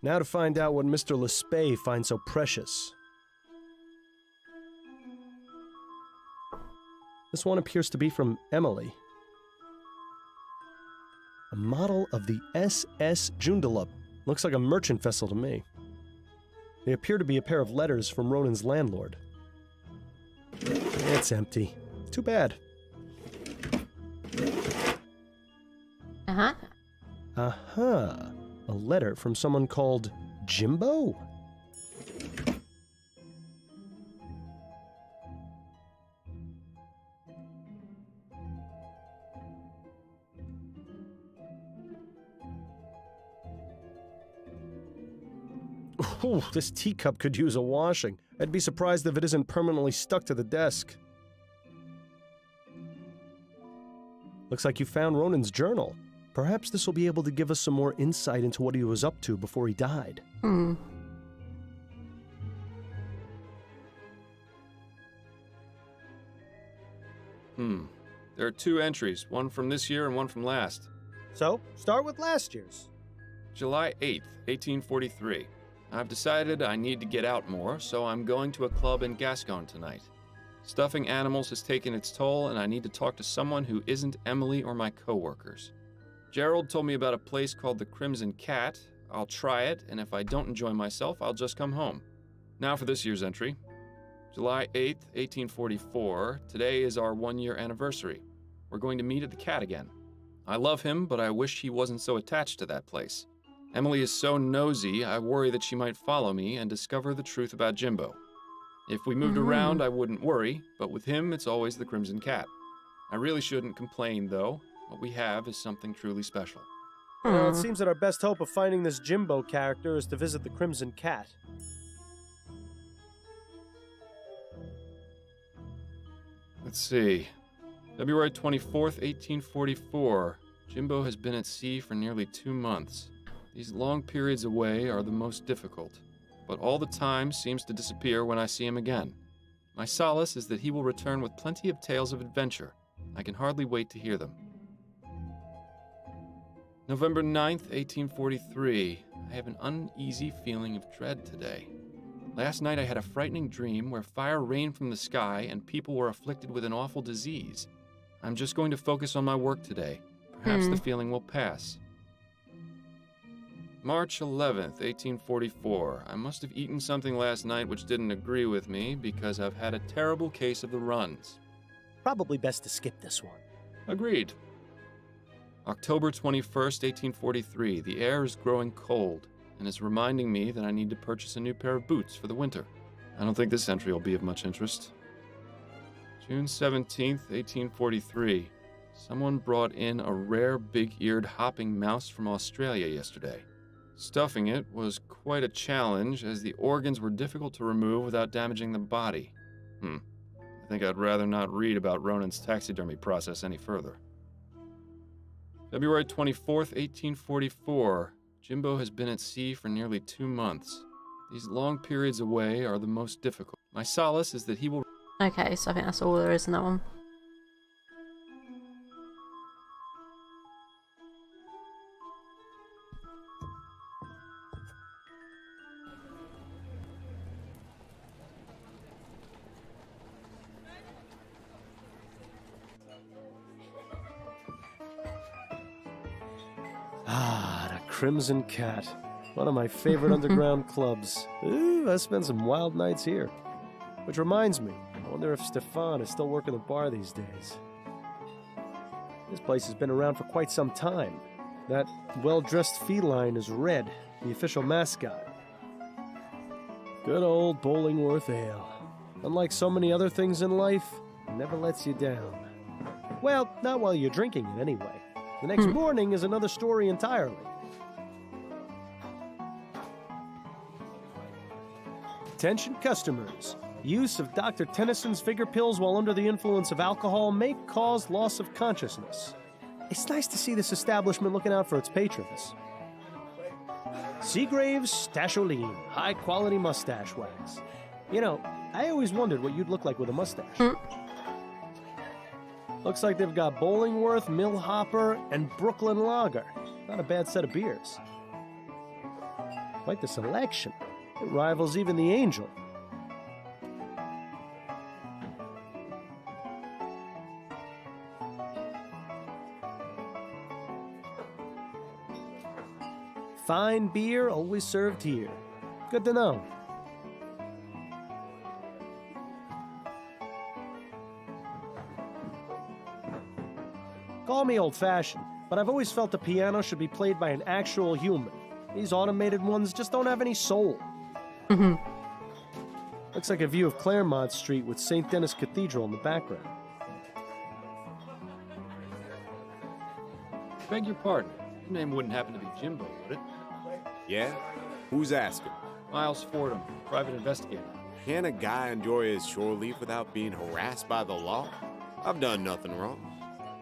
Now to find out what Mr. Lespay finds so precious. This one appears to be from Emily. A model of the SS Joondalup. Looks like a merchant vessel to me. They appear to be a pair of letters from Ronan's landlord. It's empty. Too bad. Uh-huh. Uh-huh. A letter from someone called Jimbo? Ooh, this teacup could use a washing. I'd be surprised if it isn't permanently stuck to the desk. Looks like you found Ronan's journal. Perhaps this will be able to give us some more insight into what he was up to before he died. There are 2 entries, one from this year and one from last. So, start with last year's. July 8th, 1843. I've decided I need to get out more, so I'm going to a club in Gascon tonight. Stuffing animals has taken its toll, and I need to talk to someone who isn't Emily or my co-workers. Gerald told me about a place called the Crimson Cat. I'll try it, and if I don't enjoy myself, I'll just come home. Now for this year's entry. July 8th, 1844. Today is our 1-year anniversary. We're going to meet at the Cat again. I love him, but I wish he wasn't so attached to that place. Emily is so nosy, I worry that she might follow me and discover the truth about Jimbo. If we moved around, I wouldn't worry, but with him, it's always the Crimson Cat. I really shouldn't complain, though. What we have is something truly special. Well, it seems that our best hope of finding this Jimbo character is to visit the Crimson Cat. Let's see. February 24th, 1844. Jimbo has been at sea for nearly 2 months. These long periods away are the most difficult, but all the time seems to disappear when I see him again. My solace is that he will return with plenty of tales of adventure. I can hardly wait to hear them. November 9th, 1843. I have an uneasy feeling of dread today. Last night I had a frightening dream where fire rained from the sky and people were afflicted with an awful disease. I'm just going to focus on my work today. Perhaps the feeling will pass. March 11th, 1844. I must have eaten something last night which didn't agree with me because I've had a terrible case of the runs. Probably best to skip this one. Agreed. October 21st, 1843. The air is growing cold and is reminding me that I need to purchase a new pair of boots for the winter. I don't think this entry will be of much interest. June 17th, 1843. Someone brought in a rare big-eared hopping mouse from Australia yesterday. Stuffing it was quite a challenge, as the organs were difficult to remove without damaging the body. I think I'd rather not read about Ronan's taxidermy process any further. February 24th, 1844. Jimbo has been at sea for nearly 2 months. These long periods away are the most difficult. My solace is that he will... Okay, so I think that's all there is in that one. Ah, the Crimson Cat. One of my favorite underground clubs. Ooh, I spent some wild nights here. Which reminds me, I wonder if Stefan is still working the bar these days. This place has been around for quite some time. That well-dressed feline is Red, the official mascot. Good old Bollingworth Ale. Unlike so many other things in life, it never lets you down. Well, not while you're drinking it anyway. The next morning is another story entirely. Attention customers. Use of Dr. Tennyson's Figure Pills while under the influence of alcohol may cause loss of consciousness. It's nice to see this establishment looking out for its patrons. Seagrave's Stasholine, high-quality mustache wax. You know, I always wondered what you'd look like with a mustache. Looks like they've got Bollingworth, Millhopper, and Brooklyn Lager. Not a bad set of beers. Quite the selection. It rivals even the Angel. Fine beer always served here. Good to know. Call me old-fashioned, but I've always felt the piano should be played by an actual human. These automated ones just don't have any soul. Looks like a view of Claremont Street with St. Denis Cathedral in the background. Beg your pardon. Your name wouldn't happen to be Jimbo, would it? Yeah? Who's asking? Miles Fordham, private investigator. Can a guy enjoy his shore leave without being harassed by the law? I've done nothing wrong.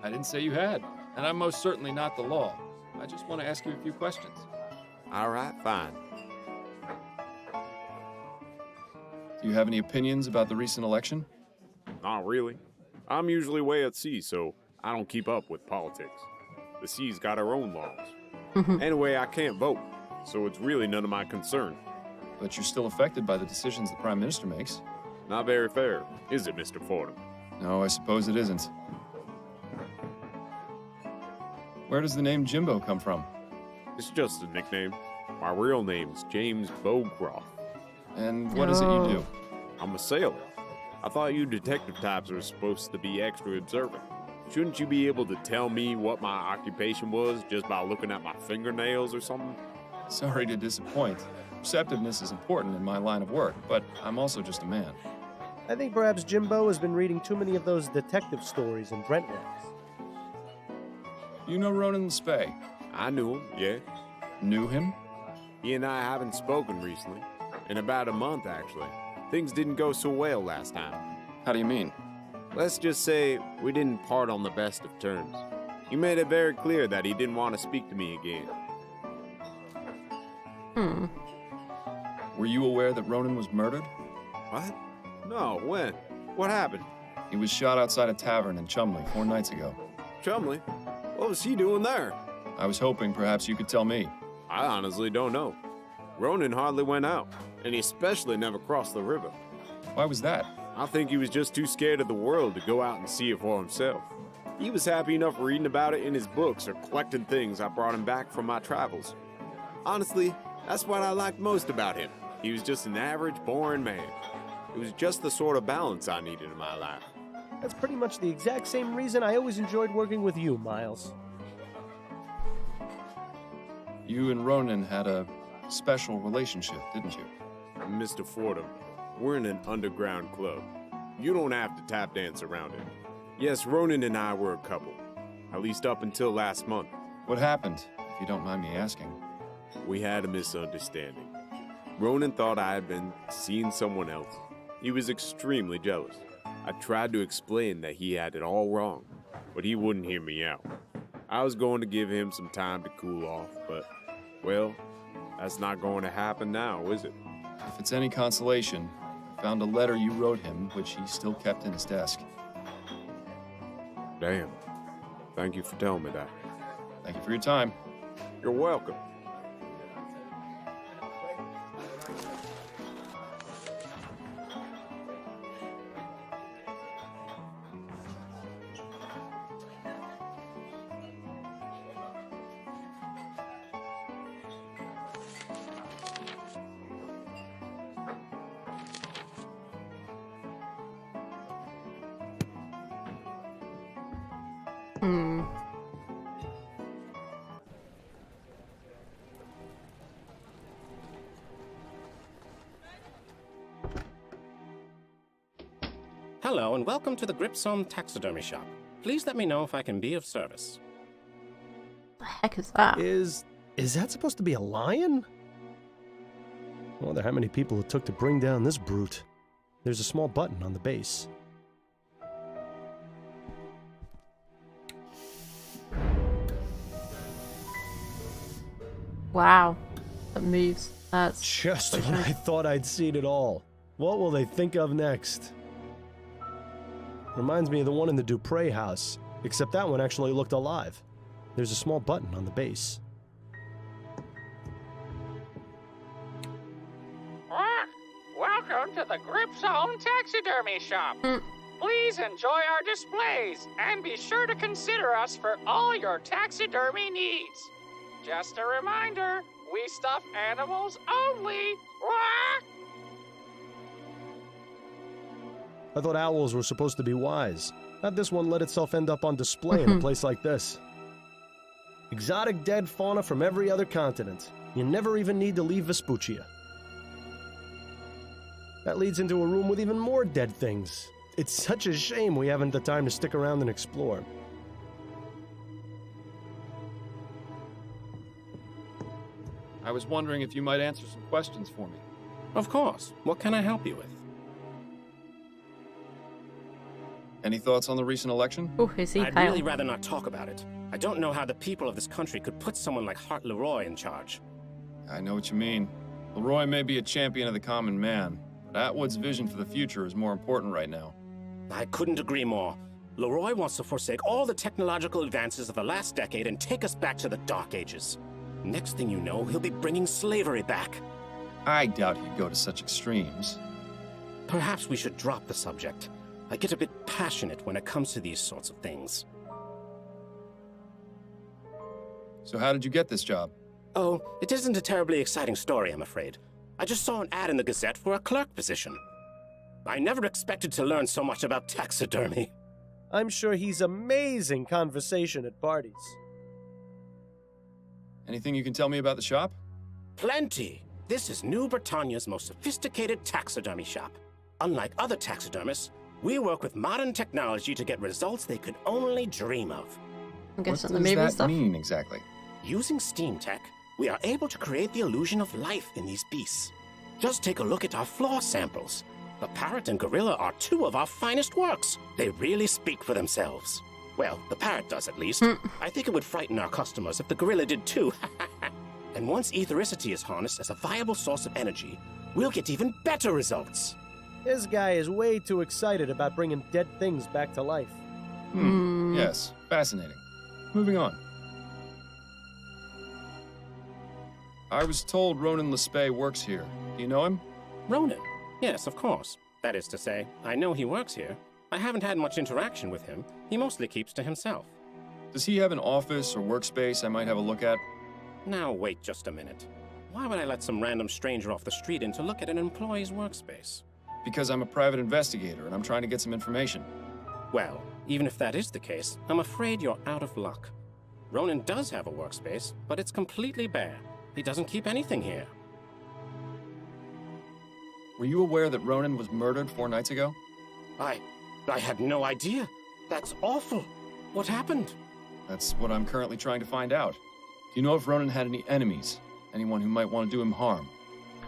I didn't say you had, and I'm most certainly not the law. I just want to ask you a few questions. All right, fine. Do you have any opinions about the recent election? Not really. I'm usually away at sea, so I don't keep up with politics. The sea's got her own laws. Anyway, I can't vote, so it's really none of my concern. But you're still affected by the decisions the Prime Minister makes. Not very fair, is it, Mr. Fordham? No, I suppose it isn't. Where does the name Jimbo come from? It's just a nickname. My real name's James Bowcroft. And what is it you do? I'm a sailor. I thought you detective types were supposed to be extra observant. Shouldn't you be able to tell me what my occupation was just by looking at my fingernails or something? Sorry to disappoint. Perceptiveness is important in my line of work, but I'm also just a man. I think perhaps Jimbo has been reading too many of those detective stories in Brentwood. You know Ronan the Spey? I knew him, yeah. Knew him? He and I haven't spoken recently. In about a month, actually. Things didn't go so well last time. How do you mean? Let's just say we didn't part on the best of terms. He made it very clear that he didn't want to speak to me again. Were you aware that Ronan was murdered? What? No, when? What happened? He was shot outside a tavern in Chumley 4 nights ago. Chumley? What was he doing there? I was hoping perhaps you could tell me. I honestly don't know. Ronan hardly went out, and he especially never crossed the river. Why was that? I think he was just too scared of the world to go out and see it for himself. He was happy enough reading about it in his books or collecting things I brought him back from my travels. Honestly, that's what I liked most about him. He was just an average, boring man. It was just the sort of balance I needed in my life. That's pretty much the exact same reason I always enjoyed working with you, Miles. You and Ronan had a special relationship, didn't you? Mr. Fordham, we're in an underground club. You don't have to tap dance around it. Yes, Ronan and I were a couple. At least up until last month. What happened, if you don't mind me asking? We had a misunderstanding. Ronan thought I had been seeing someone else. He was extremely jealous. I tried to explain that he had it all wrong, but he wouldn't hear me out. I was going to give him some time to cool off, but, well, that's not going to happen now, is it? If it's any consolation, I found a letter you wrote him, which he still kept in his desk. Damn. Thank you for telling me that. Thank you for your time. You're welcome. Hello, and welcome to the Gripsome Taxidermy Shop. Please let me know if I can be of service. The heck is that? Is that supposed to be a lion? I wonder how many people it took to bring down this brute. There's a small button on the base. Wow. That moves. That's just when I thought I'd seen it all. What will they think of next? Reminds me of the one in the Dupre house, except that one actually looked alive. There's a small button on the base. the Grip Zone Taxidermy Shop. Please enjoy our displays and be sure to consider us for all your taxidermy needs. Just a reminder, we stuff animals only. Wah! I thought owls were supposed to be wise. How'd this one let itself end up on display in a place like this? Exotic dead fauna from every other continent. You never even need to leave Vespuccia. That leads into a room with even more dead things. It's such a shame we haven't the time to stick around and explore. I was wondering if you might answer some questions for me. Of course. What can I help you with? Any thoughts on the recent election? Oh, is he I'd pale? really rather not talk about it. I don't know how the people of this country could put someone like Hart Leroy in charge. I know what you mean. Leroy may be a champion of the common man, but Atwood's vision for the future is more important right now. I couldn't agree more. Leroy wants to forsake all the technological advances of the last decade and take us back to the Dark Ages. Next thing you know, he'll be bringing slavery back. I doubt he'd go to such extremes. Perhaps we should drop the subject. I get a bit passionate when it comes to these sorts of things. So how did you get this job? Oh, it isn't a terribly exciting story, I'm afraid. I just saw an ad in the Gazette for a clerk position. I never expected to learn so much about taxidermy. I'm sure he's amazing conversation at parties. Anything you can tell me about the shop? Plenty! This is New Britannia's most sophisticated taxidermy shop. Unlike other taxidermists, we work with modern technology to get results they could only dream of. I guess what on the does movie that stuff. mean exactly? Using steam tech, we are able to create the illusion of life in these beasts. Just take a look at our floor samples. The parrot and gorilla are two of our finest works. They really speak for themselves. Well, the parrot does at least. I think it would frighten our customers if the gorilla did too. And once ethericity is harnessed as a viable source of energy, we'll get even better results. This guy is way too excited about bringing dead things back to life. Yes, fascinating. Moving on. I was told Ronan Lespay works here. Do you know him? Ronan? Yes, of course. That is to say, I know he works here. I haven't had much interaction with him. He mostly keeps to himself. Does he have an office or workspace I might have a look at? Now, wait just a minute. Why would I let some random stranger off the street in to look at an employee's workspace? Because I'm a private investigator and I'm trying to get some information. Well, even if that is the case, I'm afraid you're out of luck. Ronan does have a workspace, but it's completely bare. He doesn't keep anything here. Were you aware that Ronan was murdered 4 nights ago? I had no idea. That's awful. What happened? That's what I'm currently trying to find out. Do you know if Ronan had any enemies? Anyone who might want to do him harm?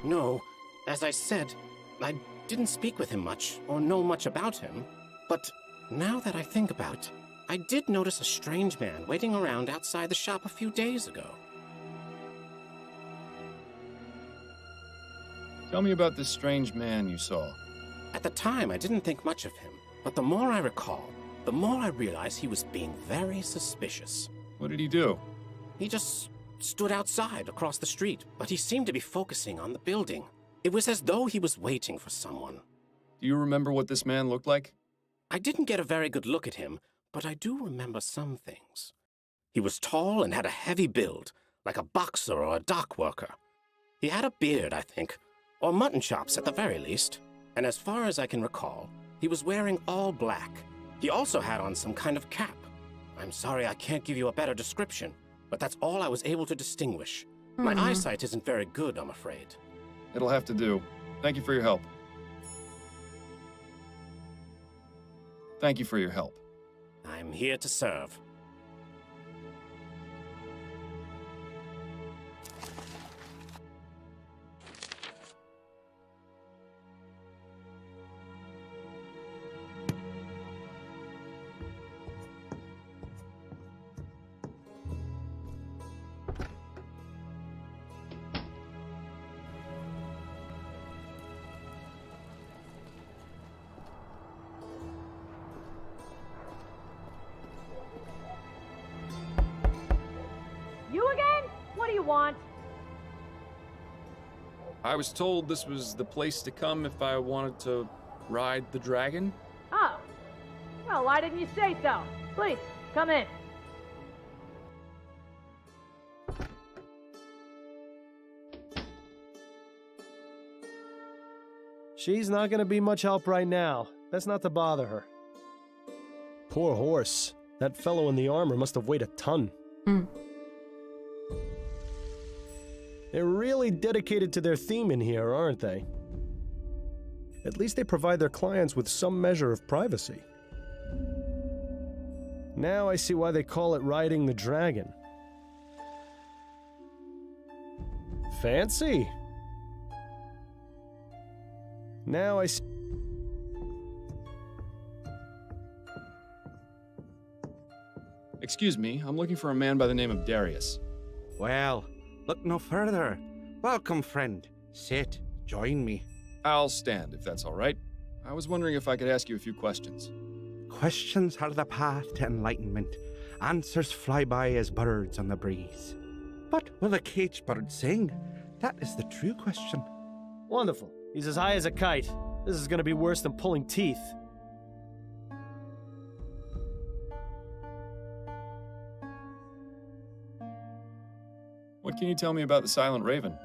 No. As I said, I didn't speak with him much, or know much about him. But now that I think about it, I did notice a strange man waiting around outside the shop a few days ago. Tell me about this strange man you saw. At the time, I didn't think much of him, but the more I recall, the more I realize he was being very suspicious. What did he do? He just stood outside across the street, but he seemed to be focusing on the building. It was as though he was waiting for someone. Do you remember what this man looked like? I didn't get a very good look at him, but I do remember some things. He was tall and had a heavy build, like a boxer or a dock worker. He had a beard, I think, or mutton chops at the very least. And as far as I can recall, he was wearing all black. He also had on some kind of cap. I'm sorry I can't give you a better description, but that's all I was able to distinguish. My eyesight isn't very good, I'm afraid. It'll have to do. Thank you for your help. Thank you for your help. I'm here to serve. You again? What do you want? I was told this was the place to come if I wanted to ride the dragon. Oh. Well, why didn't you say so? Please, come in. She's not gonna be much help right now. Best not to bother her. Poor horse. That fellow in the armor must have weighed a ton. They're really dedicated to their theme in here, aren't they? At least they provide their clients with some measure of privacy. Now I see why they call it riding the dragon. Fancy. Now I see. Excuse me, I'm looking for a man by the name of Darius. Well, look no further. Welcome, friend. Sit, join me. I'll stand, if that's all right. I was wondering if I could ask you a few questions. Questions are the path to enlightenment. Answers fly by as birds on the breeze. But will a caged bird sing? That is the true question. Wonderful. He's as high as a kite. This is gonna be worse than pulling teeth. What can you tell me about the Silent Raven?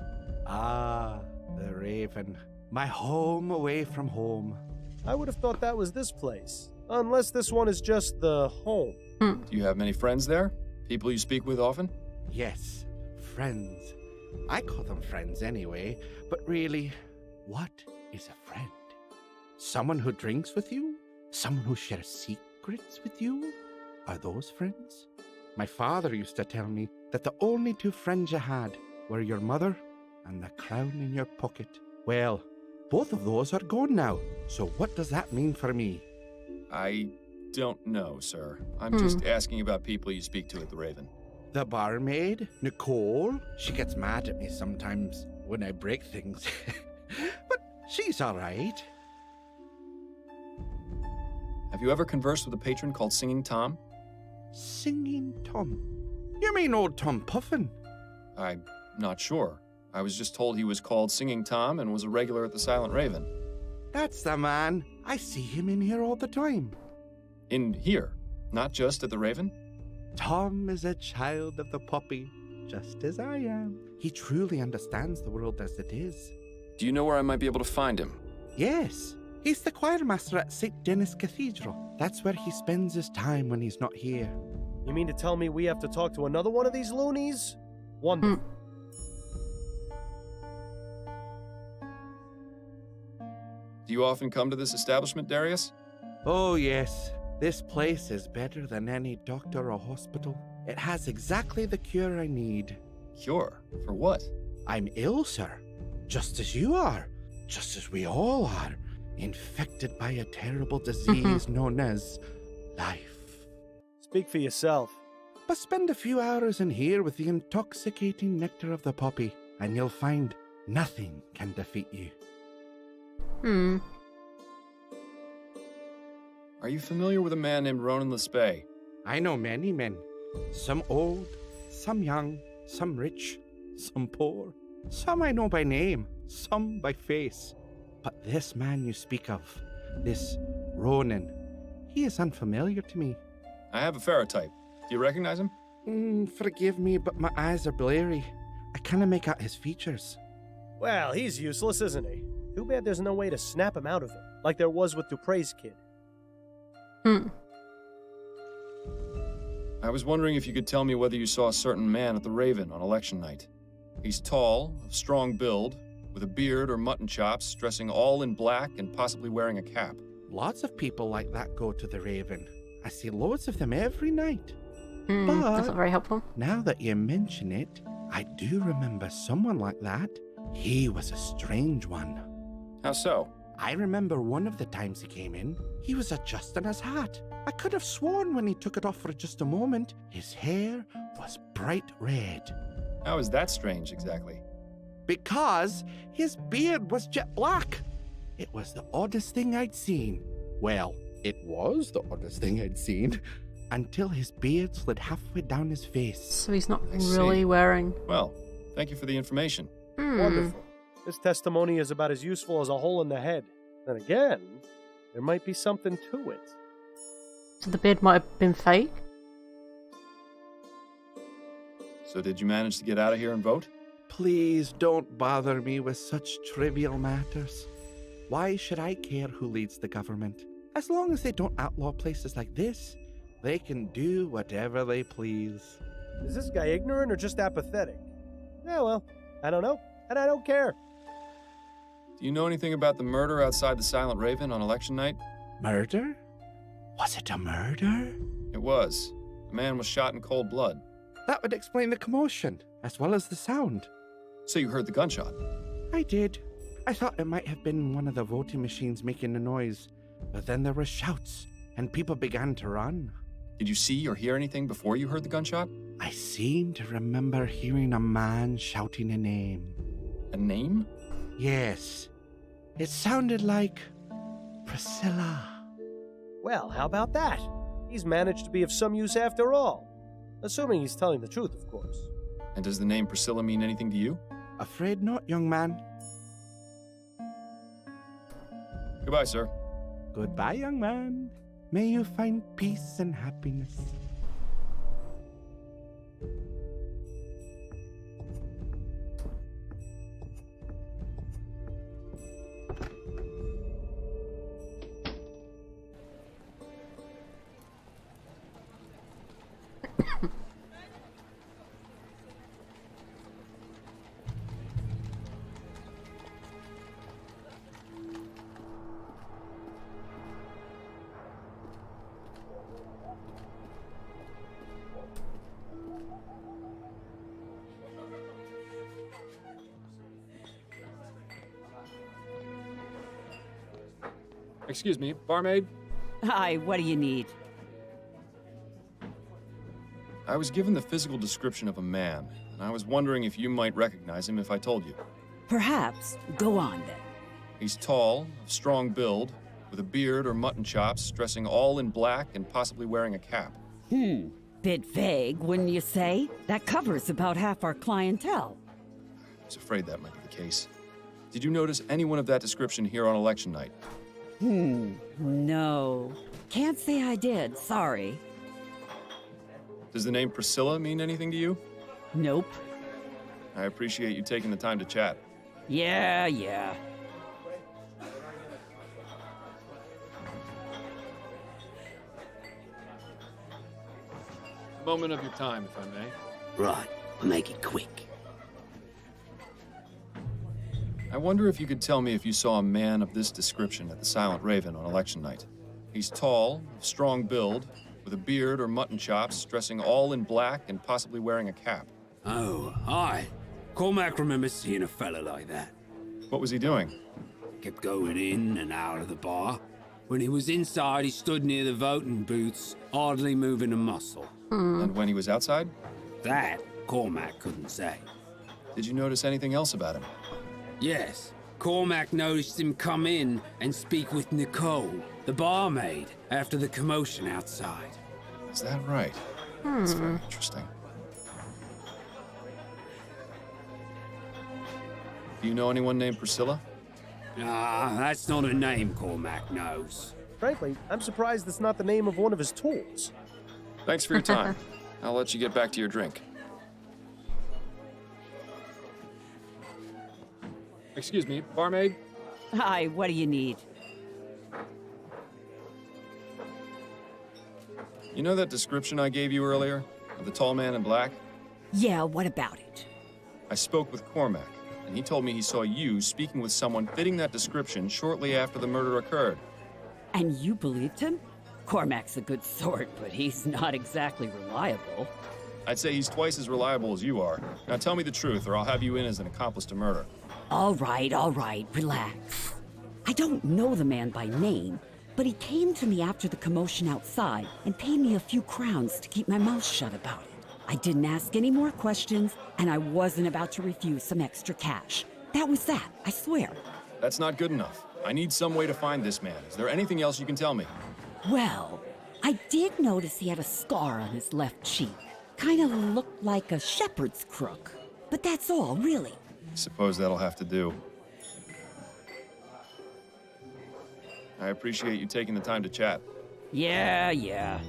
Ah, the Raven. My home away from home. I would have thought that was this place. Unless this one is just the home. Do you have many friends there? People you speak with often? Yes, friends. I call them friends anyway, but really, what is a friend? Someone who drinks with you? Someone who shares secrets with you? Are those friends? My father used to tell me that the only two friends you had were your mother and the crown in your pocket. Well, both of those are gone now, so what does that mean for me? I don't know, sir. I'm just asking about people you speak to at the Raven. The barmaid, Nicole, she gets mad at me sometimes when I break things. But she's all right. Have you ever conversed with a patron called Singing Tom? Singing Tom? You mean old Tom Puffin? I'm not sure. I was just told he was called Singing Tom and was a regular at the Silent Raven. That's the man. I see him in here all the time. In here? Not just at the Raven? Tom is a child of the poppy, just as I am. He truly understands the world as it is. Do you know where I might be able to find him? Yes. He's the choir master at St. Denis Cathedral. That's where he spends his time when he's not here. You mean to tell me we have to talk to another one of these loonies? Wonderful. Do you often come to this establishment, Darius? Oh, yes. This place is better than any doctor or hospital. It has exactly the cure I need. Cure? For what? I'm ill, sir. Just as you are. Just as we all are. Infected by a terrible disease known as life. Speak for yourself. But spend a few hours in here with the intoxicating nectar of the poppy, and you'll find nothing can defeat you. Are you familiar with a man named Ronan Le Spay? I know many men. Some old, some young, some rich, some poor. Some I know by name, some by face. But this man you speak of, this Ronan, he is unfamiliar to me. I have a ferrotype. Do you recognize him? Forgive me, but my eyes are blurry. I cannot make out his features. Well, he's useless, isn't he? Too bad there's no way to snap him out of it, like there was with Dupre's kid. I was wondering if you could tell me whether you saw a certain man at the Raven on election night. He's tall, of strong build, with a beard or mutton chops, dressing all in black and possibly wearing a cap. Lots of people like that go to the Raven. I see loads of them every night. That's not very helpful. Now that you mention it, I do remember someone like that. He was a strange one. How so? I remember one of the times he came in, he was adjusting his hat. I could have sworn when he took it off for just a moment, his hair was bright red. How is that strange, exactly? Because his beard was jet black. It was the oddest thing I'd seen. Well, it was the oddest thing I'd seen. Until his beard slid halfway down his face. So he's not really wearing... Well, thank you for the information. Wonderful. This testimony is about as useful as a hole in the head. Then again, there might be something to it. So the bid might have been fake? So did you manage to get out of here and vote? Please don't bother me with such trivial matters. Why should I care who leads the government? As long as they don't outlaw places like this, they can do whatever they please. Is this guy ignorant or just apathetic? Yeah, well, I don't know, and I don't care. Do you know anything about the murder outside the Silent Raven on election night? Murder? Was it a murder? It was. A man was shot in cold blood. That would explain the commotion, as well as the sound. So you heard the gunshot? I did. I thought it might have been one of the voting machines making a noise, but then there were shouts, and people began to run. Did you see or hear anything before you heard the gunshot? I seem to remember hearing a man shouting a name. A name? Yes. It sounded like Priscilla. Well, how about that? He's managed to be of some use after all. Assuming he's telling the truth, of course. And does the name Priscilla mean anything to you? Afraid not, young man. Goodbye, sir. Goodbye, young man. May you find peace and happiness. Excuse me, barmaid? Hi, what do you need? I was given the physical description of a man, and I was wondering if you might recognize him if I told you. Perhaps. Go on, then. He's tall, of strong build, with a beard or mutton chops, dressing all in black and possibly wearing a cap. Bit vague, wouldn't you say? That covers about half our clientele. I was afraid that might be the case. Did you notice anyone of that description here on election night? No. Can't say I did, sorry. Does the name Priscilla mean anything to you? Nope. I appreciate you taking the time to chat. Yeah. A moment of your time, if I may. Right, I'll make it quick. I wonder if you could tell me if you saw a man of this description at the Silent Raven on election night. He's tall, of strong build, with a beard or mutton chops, dressing all in black and possibly wearing a cap. Oh, aye. Cormac remembers seeing a fella like that. What was he doing? Kept going in and out of the bar. When he was inside, he stood near the voting booths, hardly moving a muscle. And when he was outside? That, Cormac couldn't say. Did you notice anything else about him? Yes. Cormac noticed him come in and speak with Nicole, the barmaid, after the commotion outside. Is that right? That's very interesting. Do you know anyone named Priscilla? Ah, that's not a name Cormac knows. Frankly, I'm surprised it's not the name of one of his tools. Thanks for your time. I'll let you get back to your drink. Excuse me, barmaid? Hi, what do you need? You know that description I gave you earlier? Of the tall man in black? Yeah, what about it? I spoke with Cormac, and he told me he saw you speaking with someone fitting that description shortly after the murder occurred. And you believed him? Cormac's a good sort, but he's not exactly reliable. I'd say he's twice as reliable as you are. Now tell me the truth, or I'll have you in as an accomplice to murder. All right, relax. I don't know the man by name, but he came to me after the commotion outside and paid me a few crowns to keep my mouth shut about it. I didn't ask any more questions, and I wasn't about to refuse some extra cash. That was that, I swear. That's not good enough. I need some way to find this man. Is there anything else you can tell me? Well, I did notice he had a scar on his left cheek. Kind of looked like a shepherd's crook. But that's all, really. Suppose that'll have to do. I appreciate you taking the time to chat. Yeah.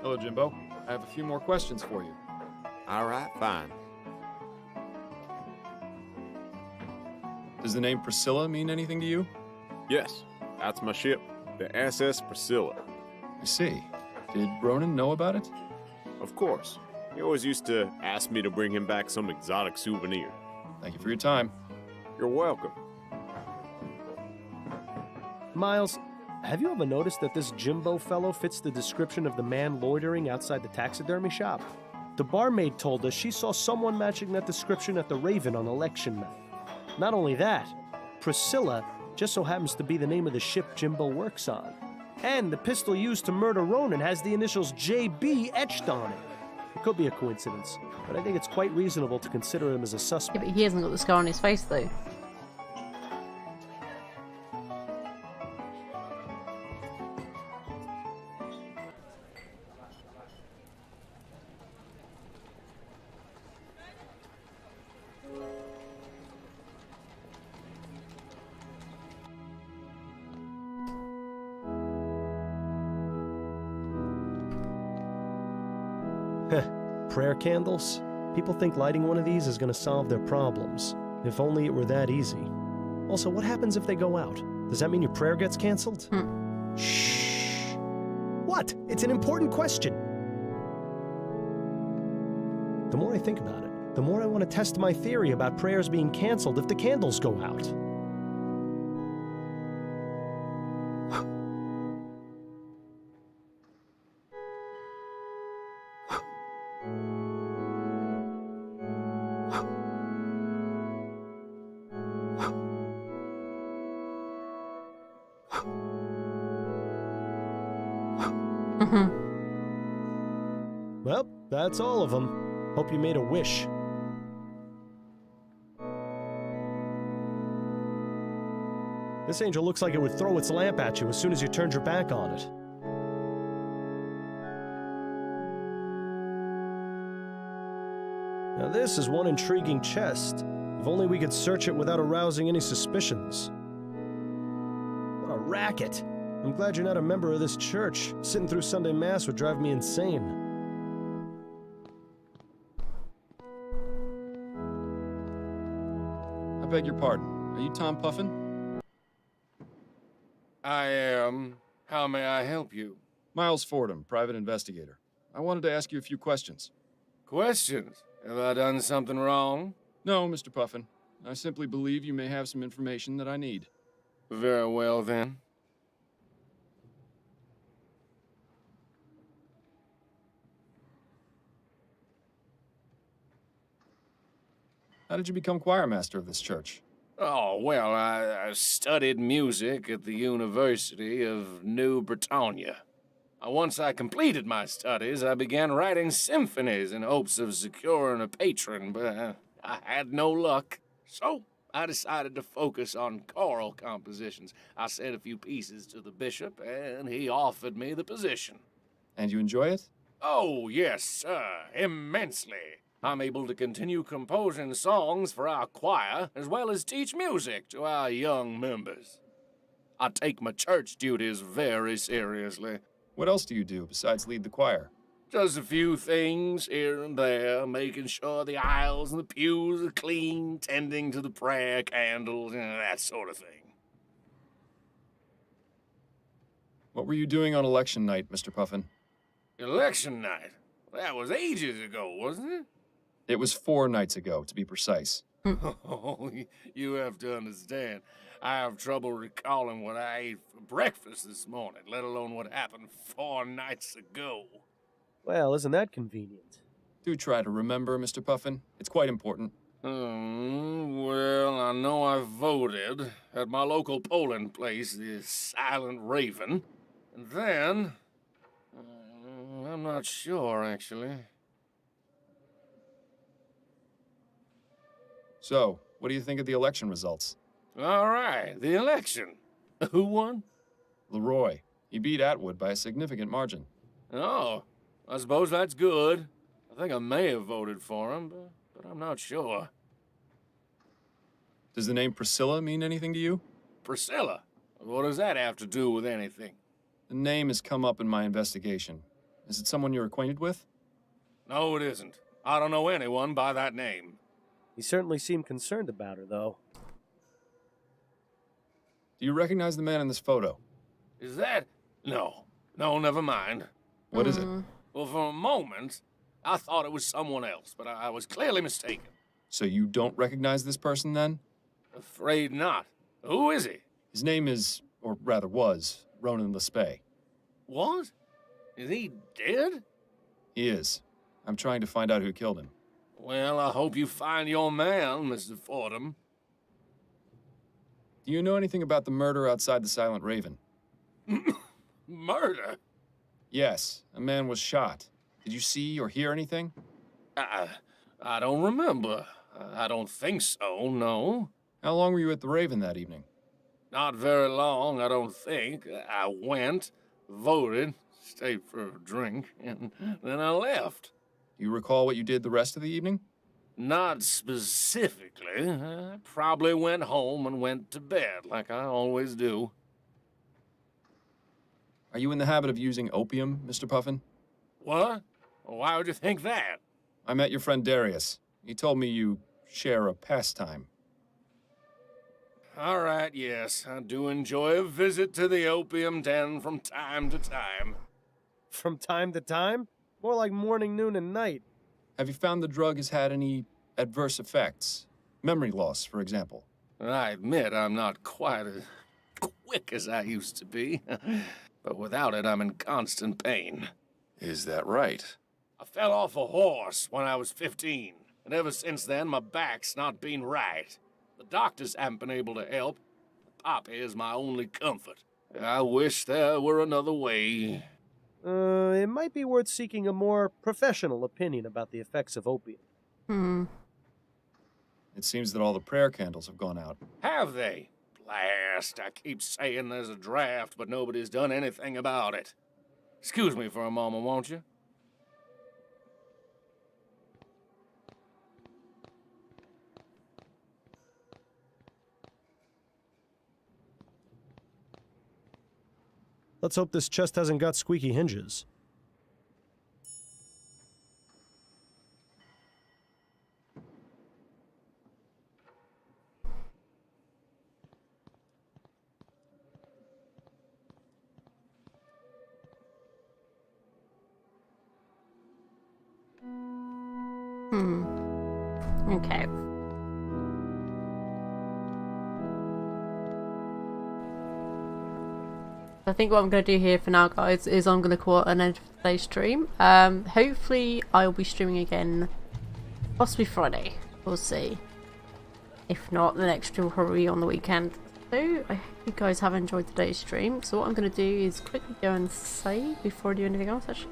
Hello, Jimbo. I have a few more questions for you. All right, fine. Does the name Priscilla mean anything to you? Yes, that's my ship, the SS Priscilla. I see. Did Ronan know about it? Of course. He always used to ask me to bring him back some exotic souvenir. Thank you for your time. You're welcome. Miles, have you ever noticed that this Jimbo fellow fits the description of the man loitering outside the taxidermy shop? The barmaid told us she saw someone matching that description at the Raven on election night. Not only that, Priscilla just so happens to be the name of the ship Jimbo works on. And the pistol used to murder Ronan has the initials JB etched on it. It could be a coincidence, but I think it's quite reasonable to consider him as a suspect. Yeah, but he hasn't got the scar on his face, though. Prayer candles? People think lighting one of these is going to solve their problems. If only it were that easy. Also, what happens if they go out? Does that mean your prayer gets canceled? Shh. What? It's an important question. The more I think about it, the more I want to test my theory about prayers being canceled if the candles go out. Well, that's all of them. Hope you made a wish. This angel looks like it would throw its lamp at you as soon as you turned your back on it. Now this is one intriguing chest. If only we could search it without arousing any suspicions. What a racket. I'm glad you're not a member of this church. Sitting through Sunday Mass would drive me insane. I beg your pardon. Are you Tom Puffin? I am. How may I help you? Miles Fordham, private investigator. I wanted to ask you a few questions. Questions? Have I done something wrong? No, Mr. Puffin. I simply believe you may have some information that I need. Very well, then. How did you become choir master of this church? Oh, well, I studied music at the University of New Britannia. Once I completed my studies, I began writing symphonies in hopes of securing a patron, but I had no luck. So I decided to focus on choral compositions. I said a few pieces to the bishop, and he offered me the position. And you enjoy it? Oh, yes, sir, immensely. I'm able to continue composing songs for our choir, as well as teach music to our young members. I take my church duties very seriously. What else do you do besides lead the choir? Just a few things here and there, making sure the aisles and the pews are clean, tending to the prayer candles, and that sort of thing. What were you doing on election night, Mr. Puffin? Election night? That was ages ago, wasn't it? It was 4 nights ago, to be precise. Oh, you have to understand. I have trouble recalling what I ate for breakfast this morning, let alone what happened 4 nights ago. Well, isn't that convenient? Do try to remember, Mr. Puffin. It's quite important. Well, I know I voted at my local polling place, the Silent Raven. And then... I'm not sure, actually. So, what do you think of the election results? All right, the election. Who won? Leroy. He beat Atwood by a significant margin. Oh, I suppose that's good. I think I may have voted for him, but I'm not sure. Does the name Priscilla mean anything to you? Priscilla? What does that have to do with anything? The name has come up in my investigation. Is it someone you're acquainted with? No, it isn't. I don't know anyone by that name. He certainly seemed concerned about her, though. Do you recognize the man in this photo? Is that... No, never mind. What is it? Well, for a moment, I thought it was someone else, but I was clearly mistaken. So you don't recognize this person, then? Afraid not. Who is he? His name is, or rather was, Ronan Lespay. What? Is he dead? He is. I'm trying to find out who killed him. Well, I hope you find your man, Mr. Fordham. Do you know anything about the murder outside the Silent Raven? Murder? Yes, a man was shot. Did you see or hear anything? I don't remember. I don't think so, no. How long were you at the Raven that evening? Not very long, I don't think. I went, voted, stayed for a drink, and then I left. Do you recall what you did the rest of the evening? Not specifically. I probably went home and went to bed, like I always do. Are you in the habit of using opium, Mr. Puffin? What? Why would you think that? I met your friend Darius. He told me you share a pastime. All right, yes, I do enjoy a visit to the opium den from time to time. From time to time? More like morning, noon, and night. Have you found the drug has had any adverse effects? Memory loss, for example. I admit I'm not quite as quick as I used to be, but without it, I'm in constant pain. Is that right? I fell off a horse when I was 15, and ever since then, my back's not been right. The doctors haven't been able to help. Poppy is my only comfort. I wish there were another way. It might be worth seeking a more professional opinion about the effects of opium. It seems that all the prayer candles have gone out. Have they? Blast, I keep saying there's a draft, but nobody's done anything about it. Excuse me for a moment, won't you? Let's hope this chest hasn't got squeaky hinges. Okay. I think what I'm going to do here for now, guys, is I'm going to call it an end of today's stream. Hopefully I'll be streaming again, possibly Friday. We'll see. If not, the next stream will probably be on the weekend. So, I hope you guys have enjoyed today's stream. So what I'm going to do is quickly go and save before I do anything else, actually.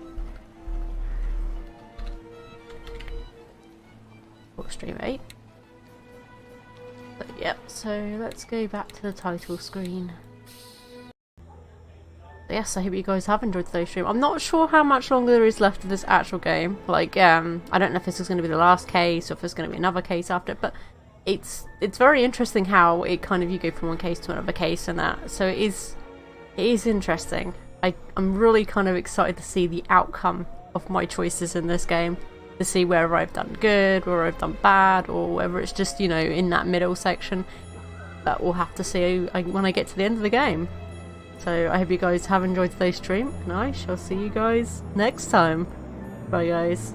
Stream 8. So, yep, so let's go back to the title screen. Yes, I hope you guys have enjoyed today's stream. I'm not sure how much longer there is left of this actual game. Like, I don't know if this is going to be the last case or if there's going to be another case after it, but it's very interesting how it kind of, you go from one case to another case and that. So it is interesting. I'm really kind of excited to see the outcome of my choices in this game. To see whether I've done good, or I've done bad, or whether it's just, you know, in that middle section. But we'll have to see when I get to the end of the game. So I hope you guys have enjoyed today's stream, and I shall see you guys next time. Bye guys.